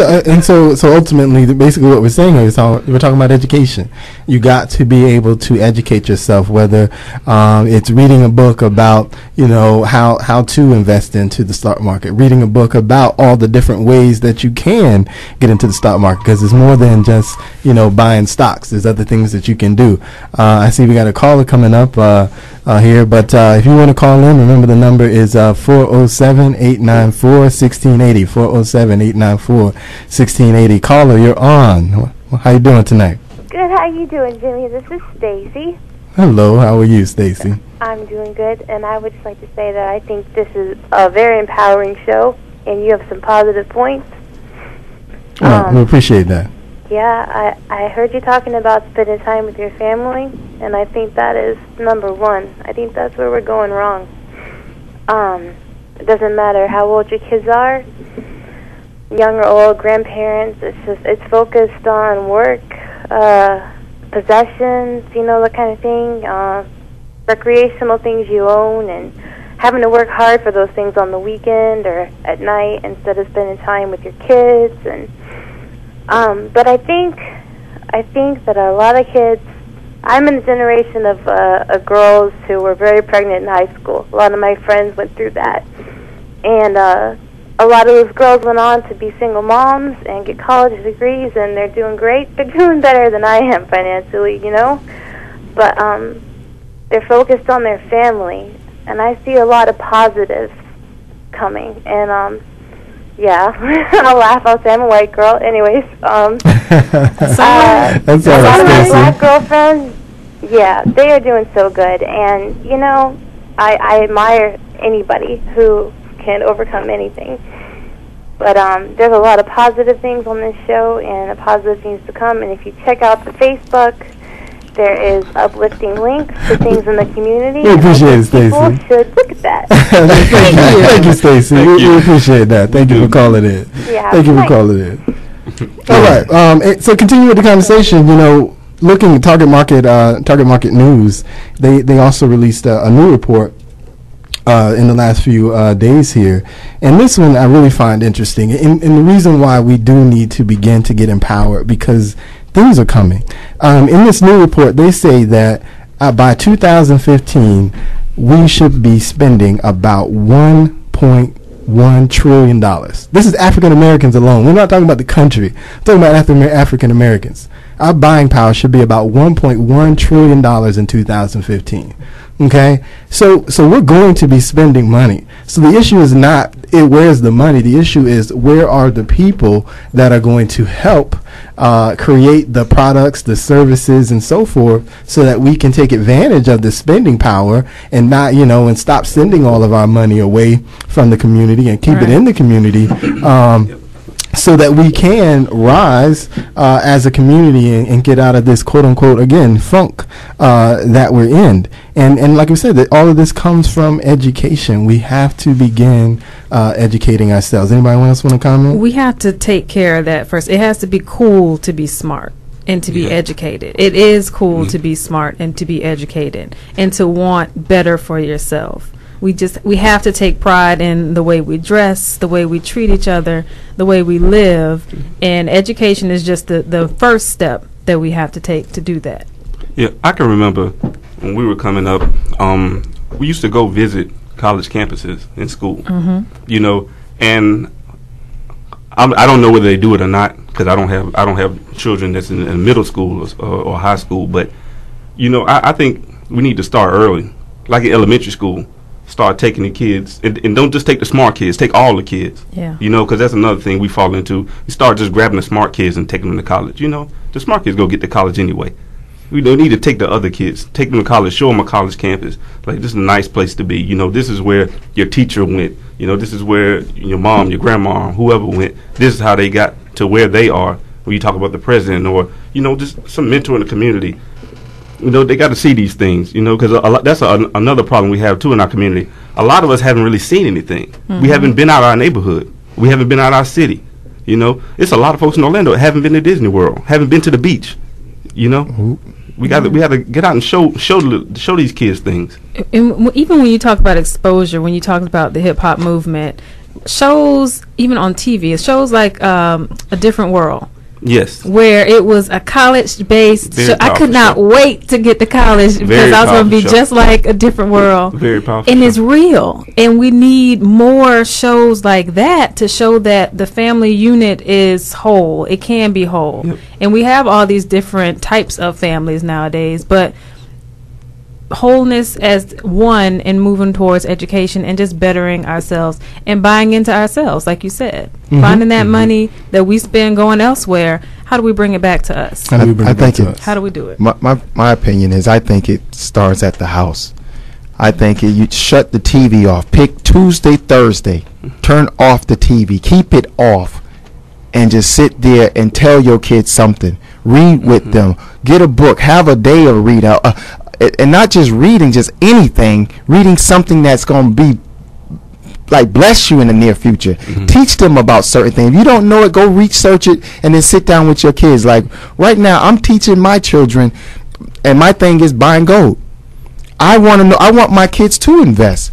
[SPEAKER 2] so ultimately, basically, what we're saying here is how we're talking about education. You got to be able to educate yourself, whether it's reading a book about, you know, how to invest into the stock market, reading a book about all the different ways that you can get into the stock market, because it's more than just, you know, buying stocks. There's other things that you can do. I see we got a caller coming up here, but if you want to call in, remember the number is 407-894-1680. 407-894-1680. Caller, you're on. How you doing tonight?
[SPEAKER 8] Good. How you doing, Jimmy? This is Stacy.
[SPEAKER 2] Hello. How are you, Stacy?
[SPEAKER 8] I'm doing good, and I would just like to say that I think this is a very empowering show, and you have some positive points.
[SPEAKER 2] We appreciate that.
[SPEAKER 8] Yeah, I heard you talking about spending time with your family, and I think that is number one. I think that's where we're going wrong. It doesn't matter how old your kids are, young or old, grandparents. It's focused on work, possessions, you know, that kind of thing, recreational things you own, and having to work hard for those things on the weekend or at night instead of spending time with your kids. And but I think that a lot of kids. I'm in a generation of girls who were very pregnant in high school. A lot of my friends went through that, and a lot of those girls went on to be single moms and get college degrees, and they're doing great. They're doing better than I am financially, you know. But they're focused on their family, and I see a lot of positives coming. And yeah, I'll laugh. I'll say I'm a white girl. Anyways,
[SPEAKER 2] That's
[SPEAKER 8] a lot of my
[SPEAKER 2] Stacy.
[SPEAKER 8] black girlfriends, yeah, they are doing so good. And, you know, I admire anybody who can overcome anything. But there's a lot of positive things on this show and positive things to come. And if you check out the Facebook, there is uplifting links to things in the community.
[SPEAKER 2] We appreciate it,
[SPEAKER 8] People
[SPEAKER 2] Stacy.
[SPEAKER 8] should look at that.
[SPEAKER 2] Thank you, Stacy. We appreciate that. Thank you for calling in.
[SPEAKER 8] Yeah,
[SPEAKER 2] Thank you for
[SPEAKER 8] right.
[SPEAKER 2] calling in. All right. So continue with the conversation. You know, looking at Target Market News, they also released a new report in the last few days here, and this one I really find interesting. And the reason why we do need to begin to get empowered, because things are coming. In this new report, they say that by 2015, we should be spending about $1.1 trillion. This is African Americans alone. We're not talking about the country. We're talking about African Americans. Our buying power should be about $1.1 trillion in 2015. Okay, so we're going to be spending money. So the issue is not where's the money. The issue is where are the people that are going to help create the products, the services, and so forth, so that we can take advantage of the spending power and not, you know, and stop sending all of our money away from the community and keep it in the community. So that we can rise as a community and get out of this quote unquote again funk that we're in. And like we said, that all of this comes from education. We have to begin educating ourselves. Anybody else want to comment?
[SPEAKER 1] We have to take care of that first. It has to be cool to be smart and to be educated. It is cool to be smart and to be educated and to want better for yourself. We have to take pride in the way we dress, the way we treat each other, the way we live, and education is just the first step that we have to take to do that.
[SPEAKER 4] Yeah, I can remember when we were coming up, we used to go visit college campuses in school, you know, and I don't know whether they do it or not, because I don't have children that's in middle school or high school, but, you know, I think we need to start early, like in elementary school. Start taking the kids, and don't just take the smart kids, take all the kids.
[SPEAKER 1] Yeah.
[SPEAKER 4] You know, because that's another thing we fall into. You start just grabbing the smart kids and taking them to college. You know, the smart kids go get to college anyway. We don't need to take the other kids, take them to college, show them a college campus. Like, this is a nice place to be. You know, this is where your teacher went. You know, this is where your mom, your grandma, whoever went. This is how they got to where they are. When you talk about the president or, you know, just some mentor in the community, you know, they got to see these things, you know, because that's another problem we have, too, in our community. A lot of us haven't really seen anything. Mm-hmm. We haven't been out of our neighborhood. We haven't been out of our city. You know, it's a lot of folks in Orlando that haven't been to Disney World, haven't been to the beach, you know. Mm-hmm. We got to get out and show these kids things.
[SPEAKER 1] And even when you talk about exposure, when you talk about the hip hop movement, shows even on TV, it shows like A Different World.
[SPEAKER 4] Yes.
[SPEAKER 1] Where it was a college-based show. I could not wait to get to college because I was going to be just like A Different World.
[SPEAKER 4] Very powerful.
[SPEAKER 1] And it's real. And we need more shows like that to show that the family unit is whole. It can be whole. Yep. And we have all these different types of families nowadays, but wholeness as one and moving towards education and just bettering ourselves and buying into ourselves, like you said. Mm-hmm. Finding that money that we spend going elsewhere, how do we bring it back to us?
[SPEAKER 3] How do we
[SPEAKER 1] do it?
[SPEAKER 3] My opinion is I think it starts at the house. I think you shut the TV off. Pick Tuesday, Thursday. Turn off the TV. Keep it off. And just sit there and tell your kids something. Read with them. Get a book. Have a day of read out. And not just reading, just anything. Reading something that's going to be like bless you in the near future. Mm-hmm. Teach them about certain things. If you don't know it, go research it and then sit down with your kids. Like right now, I'm teaching my children, and my thing is buying gold. I want to know. I want my kids to invest.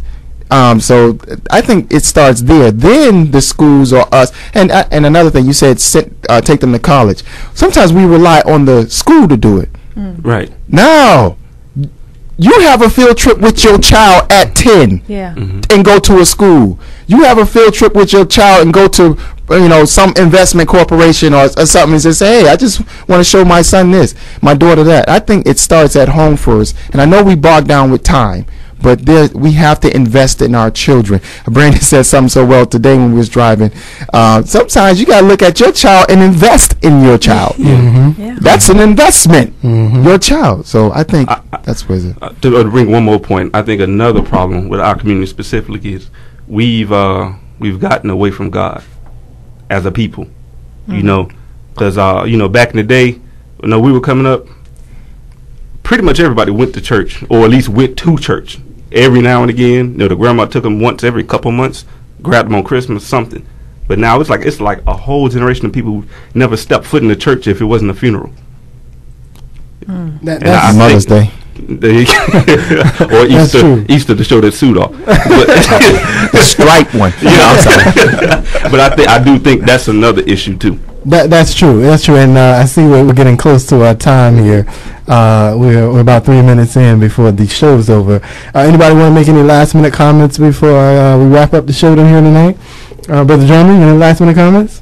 [SPEAKER 3] So I think it starts there. Then the schools or us. And another thing you said, take them to college. Sometimes we rely on the school to do it.
[SPEAKER 4] Mm. Right.
[SPEAKER 3] Now, you have a field trip with your child at 10 and go to a school. You have a field trip with your child and go to, you know, some investment corporation or something and just say, hey, I just want to show my son this, my daughter that. I think it starts at home first. And I know we bog down with time, but we have to invest in our children. Brandon said something so well today when we was driving. Sometimes you got to look at your child and invest in your child. Mm-hmm. Yeah. That's an investment, your child. So I think that's what it is.
[SPEAKER 4] To bring one more point, I think another problem with our community specifically is we've gotten away from God as a people. You know, because you know, back in the day, you know, we were coming up, pretty much everybody went to church, or at least went to church every now and again. You know, the grandma took them once every couple months, grabbed them on Christmas, something. But now it's like a whole generation of people who never stepped foot in the church if it wasn't a funeral.
[SPEAKER 3] That's Mother's Day.
[SPEAKER 4] Or Easter to show that suit off.
[SPEAKER 3] The stripe one.
[SPEAKER 4] Yeah, but I do think that's another issue too.
[SPEAKER 2] That's true. That's true. And I see we're getting close to our time here. We're about 3 minutes in before the show's over. Anybody want to make any last minute comments before we wrap up the show here tonight? Brother Jeremy, any last minute comments?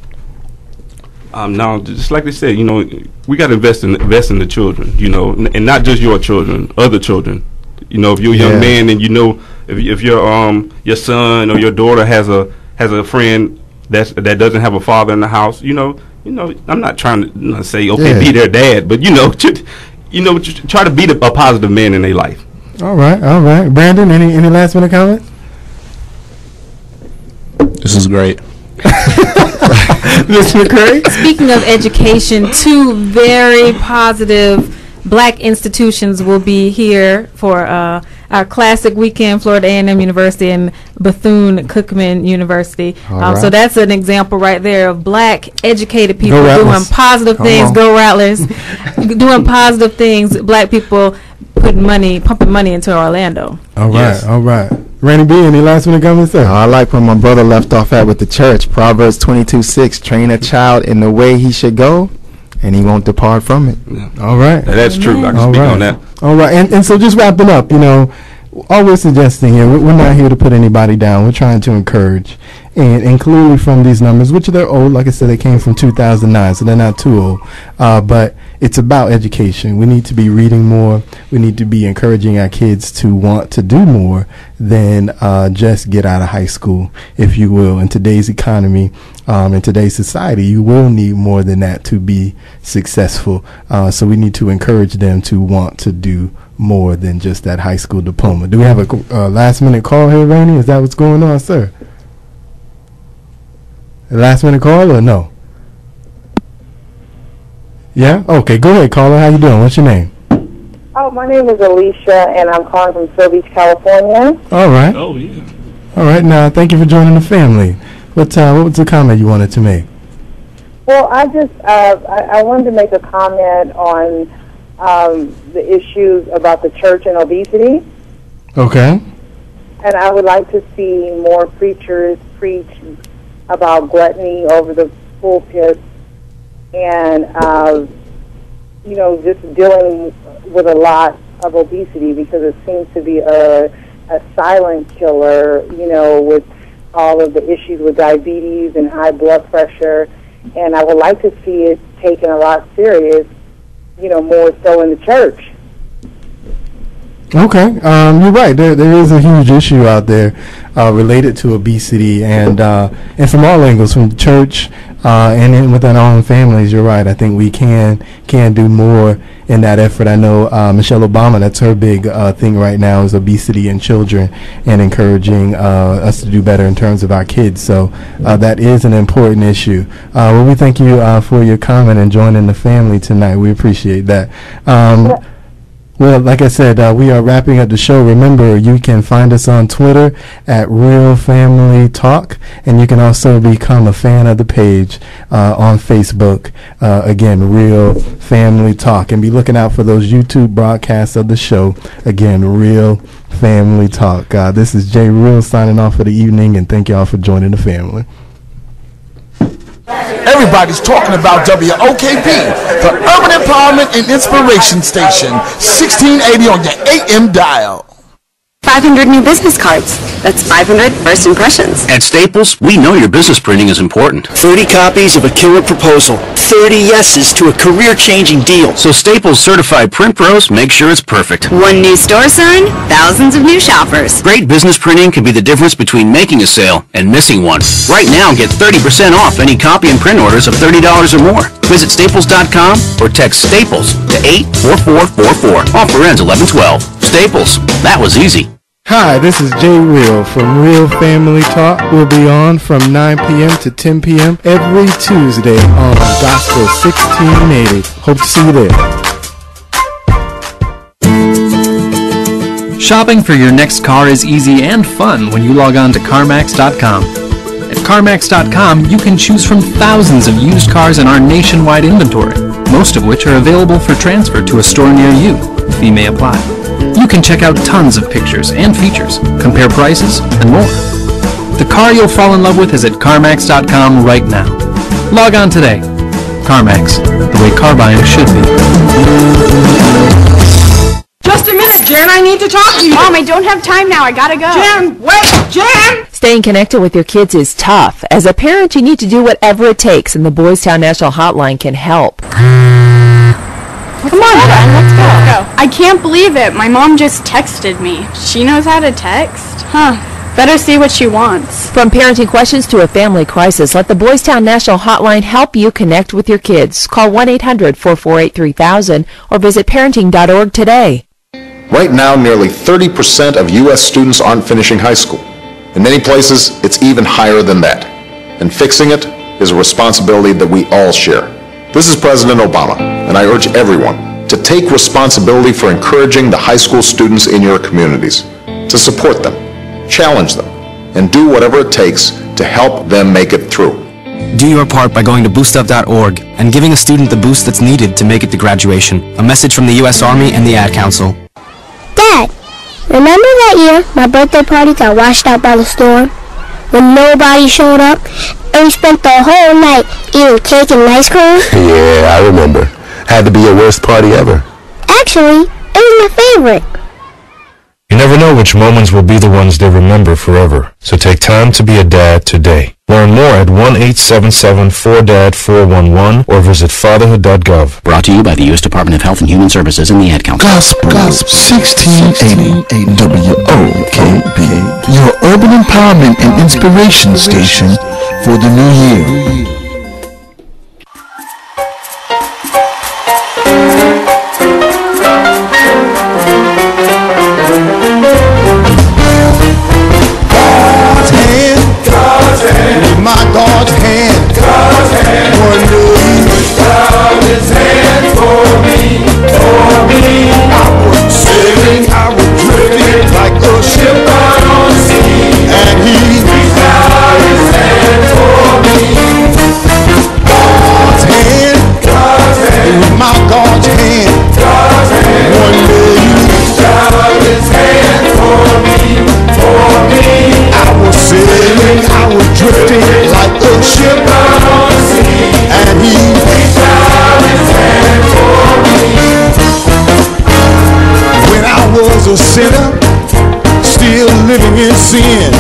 [SPEAKER 4] No, just like they said, you know, we got to invest in the children, you know, and not just your children, other children. You know, if you're a young man and you know if your son or your daughter has a friend that doesn't have a father in the house, you know, I'm not trying to say be their dad, but you know, try to be a positive man in their life.
[SPEAKER 2] All right. Brandon, any last minute comments?
[SPEAKER 5] This is great.
[SPEAKER 2] Ms. McCray?
[SPEAKER 1] Speaking of education, 2 very positive black institutions will be here for our classic weekend, Florida A&M University and Bethune-Cookman University. So that's an example right there of black educated people doing positive things. Go Rattlers. Doing positive things. Black people pumping money into Orlando.
[SPEAKER 2] All right. Randy B, any last minute comments there?
[SPEAKER 3] I like when my brother left off at with the church. Proverbs 22:6, train a child in the way he should go, and he won't depart from it.
[SPEAKER 2] Yeah. All right.
[SPEAKER 4] That's true. I can speak on that.
[SPEAKER 2] All right. And so just wrapping up, you know, all we're suggesting here, we're not here to put anybody down. We're trying to encourage. And clearly from these numbers, which they're old, like I said, they came from 2009, so they're not too old. But it's about education. We need to be reading more. We need to be encouraging our kids to want to do more than just get out of high school, if you will. In today's economy, in today's society, you will need more than that to be successful. So we need to encourage them to want to do more than just that high school diploma. Do we have a last-minute call here, Rainey? Is that what's going on, sir? A last-minute call or no? Yeah? Okay, go ahead, caller. How you doing? What's your name?
[SPEAKER 6] Oh, my name is Alicia, and I'm calling from Seal Beach, California.
[SPEAKER 2] All right.
[SPEAKER 4] Oh, yeah.
[SPEAKER 2] All right. Now, thank you for joining the family. What was the comment you wanted to make?
[SPEAKER 6] Well, I just I wanted to make a comment on the issues about the church and obesity.
[SPEAKER 2] Okay.
[SPEAKER 6] And I would like to see more preachers preach about gluttony over the pulpit and, just dealing with a lot of obesity, because it seems to be a silent killer, with all of the issues with diabetes and high blood pressure. And I would like to see it taken a lot serious, more so in the church.
[SPEAKER 2] Okay, you're right. There is a huge issue out there related to obesity, and from all angles, from the church and within our own families. You're right. I think we can do more in that effort. I know Michelle Obama. That's her big thing right now, is obesity in children, and encouraging us to do better in terms of our kids. So that is an important issue. Well, we thank you for your comment and joining the family tonight. We appreciate that. Well, like I said, we are wrapping up the show. Remember, you can find us on Twitter at Real Family Talk, and you can also become a fan of the page on Facebook. Again, Real Family Talk, and be looking out for those YouTube broadcasts of the show. Again, Real Family Talk. This is Jay Real signing off for the evening, and thank y'all for joining the family.
[SPEAKER 9] Everybody's talking about WOKP, the Urban Empowerment and Inspiration Station, 1680 on your AM dial.
[SPEAKER 10] 500 new business cards. That's 500 first impressions.
[SPEAKER 11] At Staples, we know your business printing is important.
[SPEAKER 12] 30 copies of a killer proposal. 30 yeses to a career-changing deal.
[SPEAKER 11] So Staples certified print pros make sure it's perfect.
[SPEAKER 10] One new store sign, thousands of new shoppers.
[SPEAKER 11] Great business printing can be the difference between making a sale and missing one. Right now, get 30% off any copy and print orders of $30 or more. Visit staples.com or text Staples to 84444. Offer ends 11/12. Staples. That was easy.
[SPEAKER 2] Hi, this is Jay Real from Real Family Talk. We'll be on from 9 p.m. to 10 p.m. every Tuesday on Gospel 1680. Hope to see you there.
[SPEAKER 13] Shopping for your next car is easy and fun when you log on to CarMax.com. At CarMax.com, you can choose from thousands of used cars in our nationwide inventory, most of which are available for transfer to a store near you. Fee may apply. You can check out tons of pictures and features, compare prices, and more. The car you'll fall in love with is at CarMax.com right now. Log on today. CarMax, the way car buying should be.
[SPEAKER 14] Just a minute, Jan, I need to talk to you.
[SPEAKER 15] Mom, I don't have time now. I gotta go.
[SPEAKER 14] Jan, wait, Jan!
[SPEAKER 16] Staying connected with your kids is tough. As a parent, you need to do whatever it takes, and the Boys Town National Hotline can help.
[SPEAKER 15] Come on, Jen, let's go. I can't believe it. My mom just texted me. She knows how to text? Huh. Better see what she wants.
[SPEAKER 16] From parenting questions to a family crisis, let the Boys Town National Hotline help you connect with your kids. Call 1-800-448-3000 or visit parenting.org today.
[SPEAKER 17] Right now, nearly 30% of U.S. students aren't finishing high school. In many places, it's even higher than that. And fixing it is a responsibility that we all share. This is President Obama, and I urge everyone to take responsibility for encouraging the high school students in your communities, to support them, challenge them, and do whatever it takes to help them make it through.
[SPEAKER 18] Do your part by going to boostup.org and giving a student the boost that's needed to make it to graduation. A message from the U.S. Army and the Ad Council.
[SPEAKER 19] Dad, remember that year my birthday party got washed out by the storm? When nobody showed up, and we spent the whole night eating cake and ice cream?
[SPEAKER 20] Yeah, I remember. Had to be your worst party ever.
[SPEAKER 19] Actually, it was my favorite.
[SPEAKER 21] You never know which moments will be the ones they remember forever. So take time to be a dad today. Learn more at 1-877-4DAD-411 or visit fatherhood.gov.
[SPEAKER 11] Brought to you by the U.S. Department of Health and Human Services and the Ad Council.
[SPEAKER 9] Gospel 1680 WOKP, your urban empowerment and inspiration station for the new year.
[SPEAKER 7] God's hand, one day He held His hand for me. I was sailing, I was drifting like a ship out on the sea, and He reached out His hand for me. God's hand, it was my God's hand. One day He reached out His hand for me. I was sailing, I was drifting like a ship out on the sea, and He reached out His hand for me. When I was a sinner, still living in sin,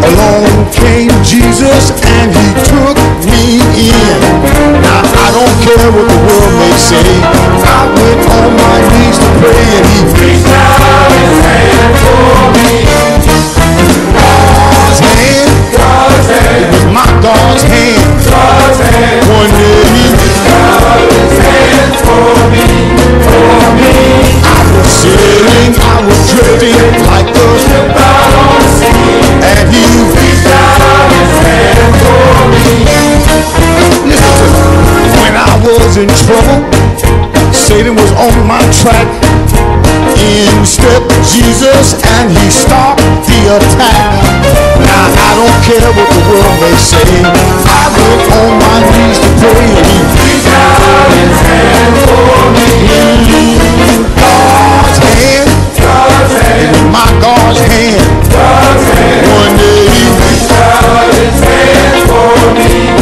[SPEAKER 7] along came Jesus and He took me in. Now I don't care what the world may say, I went on my knees to pray, and He reached out His hand for me. God's hand, it was my God's hand. One day He reached out His hand for me. I was sailing, I was drifting like a ship out on the sea, and He reached out His hand for me. Listen to me. When I was in trouble, Satan was on my track. In stepped Jesus and He stopped the attack. Now I don't care what the world may say, I went on my knees to pray, and He reached out His hand for me. God's hand, it was my God's hand. One day He reached out His hand for me.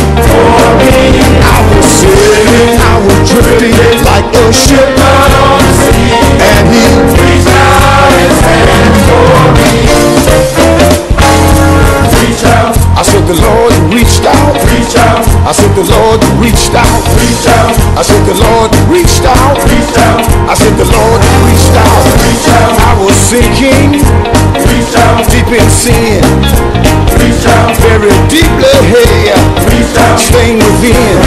[SPEAKER 7] I was sailing, I was drifting like a ship out on the sea, and He reached out His hand for me. Reach out. I said the Lord reached out. Reach out. I said the Lord reached out. Reach out. I said the Lord reached out. Reach out. I said the Lord reached out. Reach out. I was sinking. Reach out. Deep in sin. Reach out. Very deeply here. Reach out. Staying within.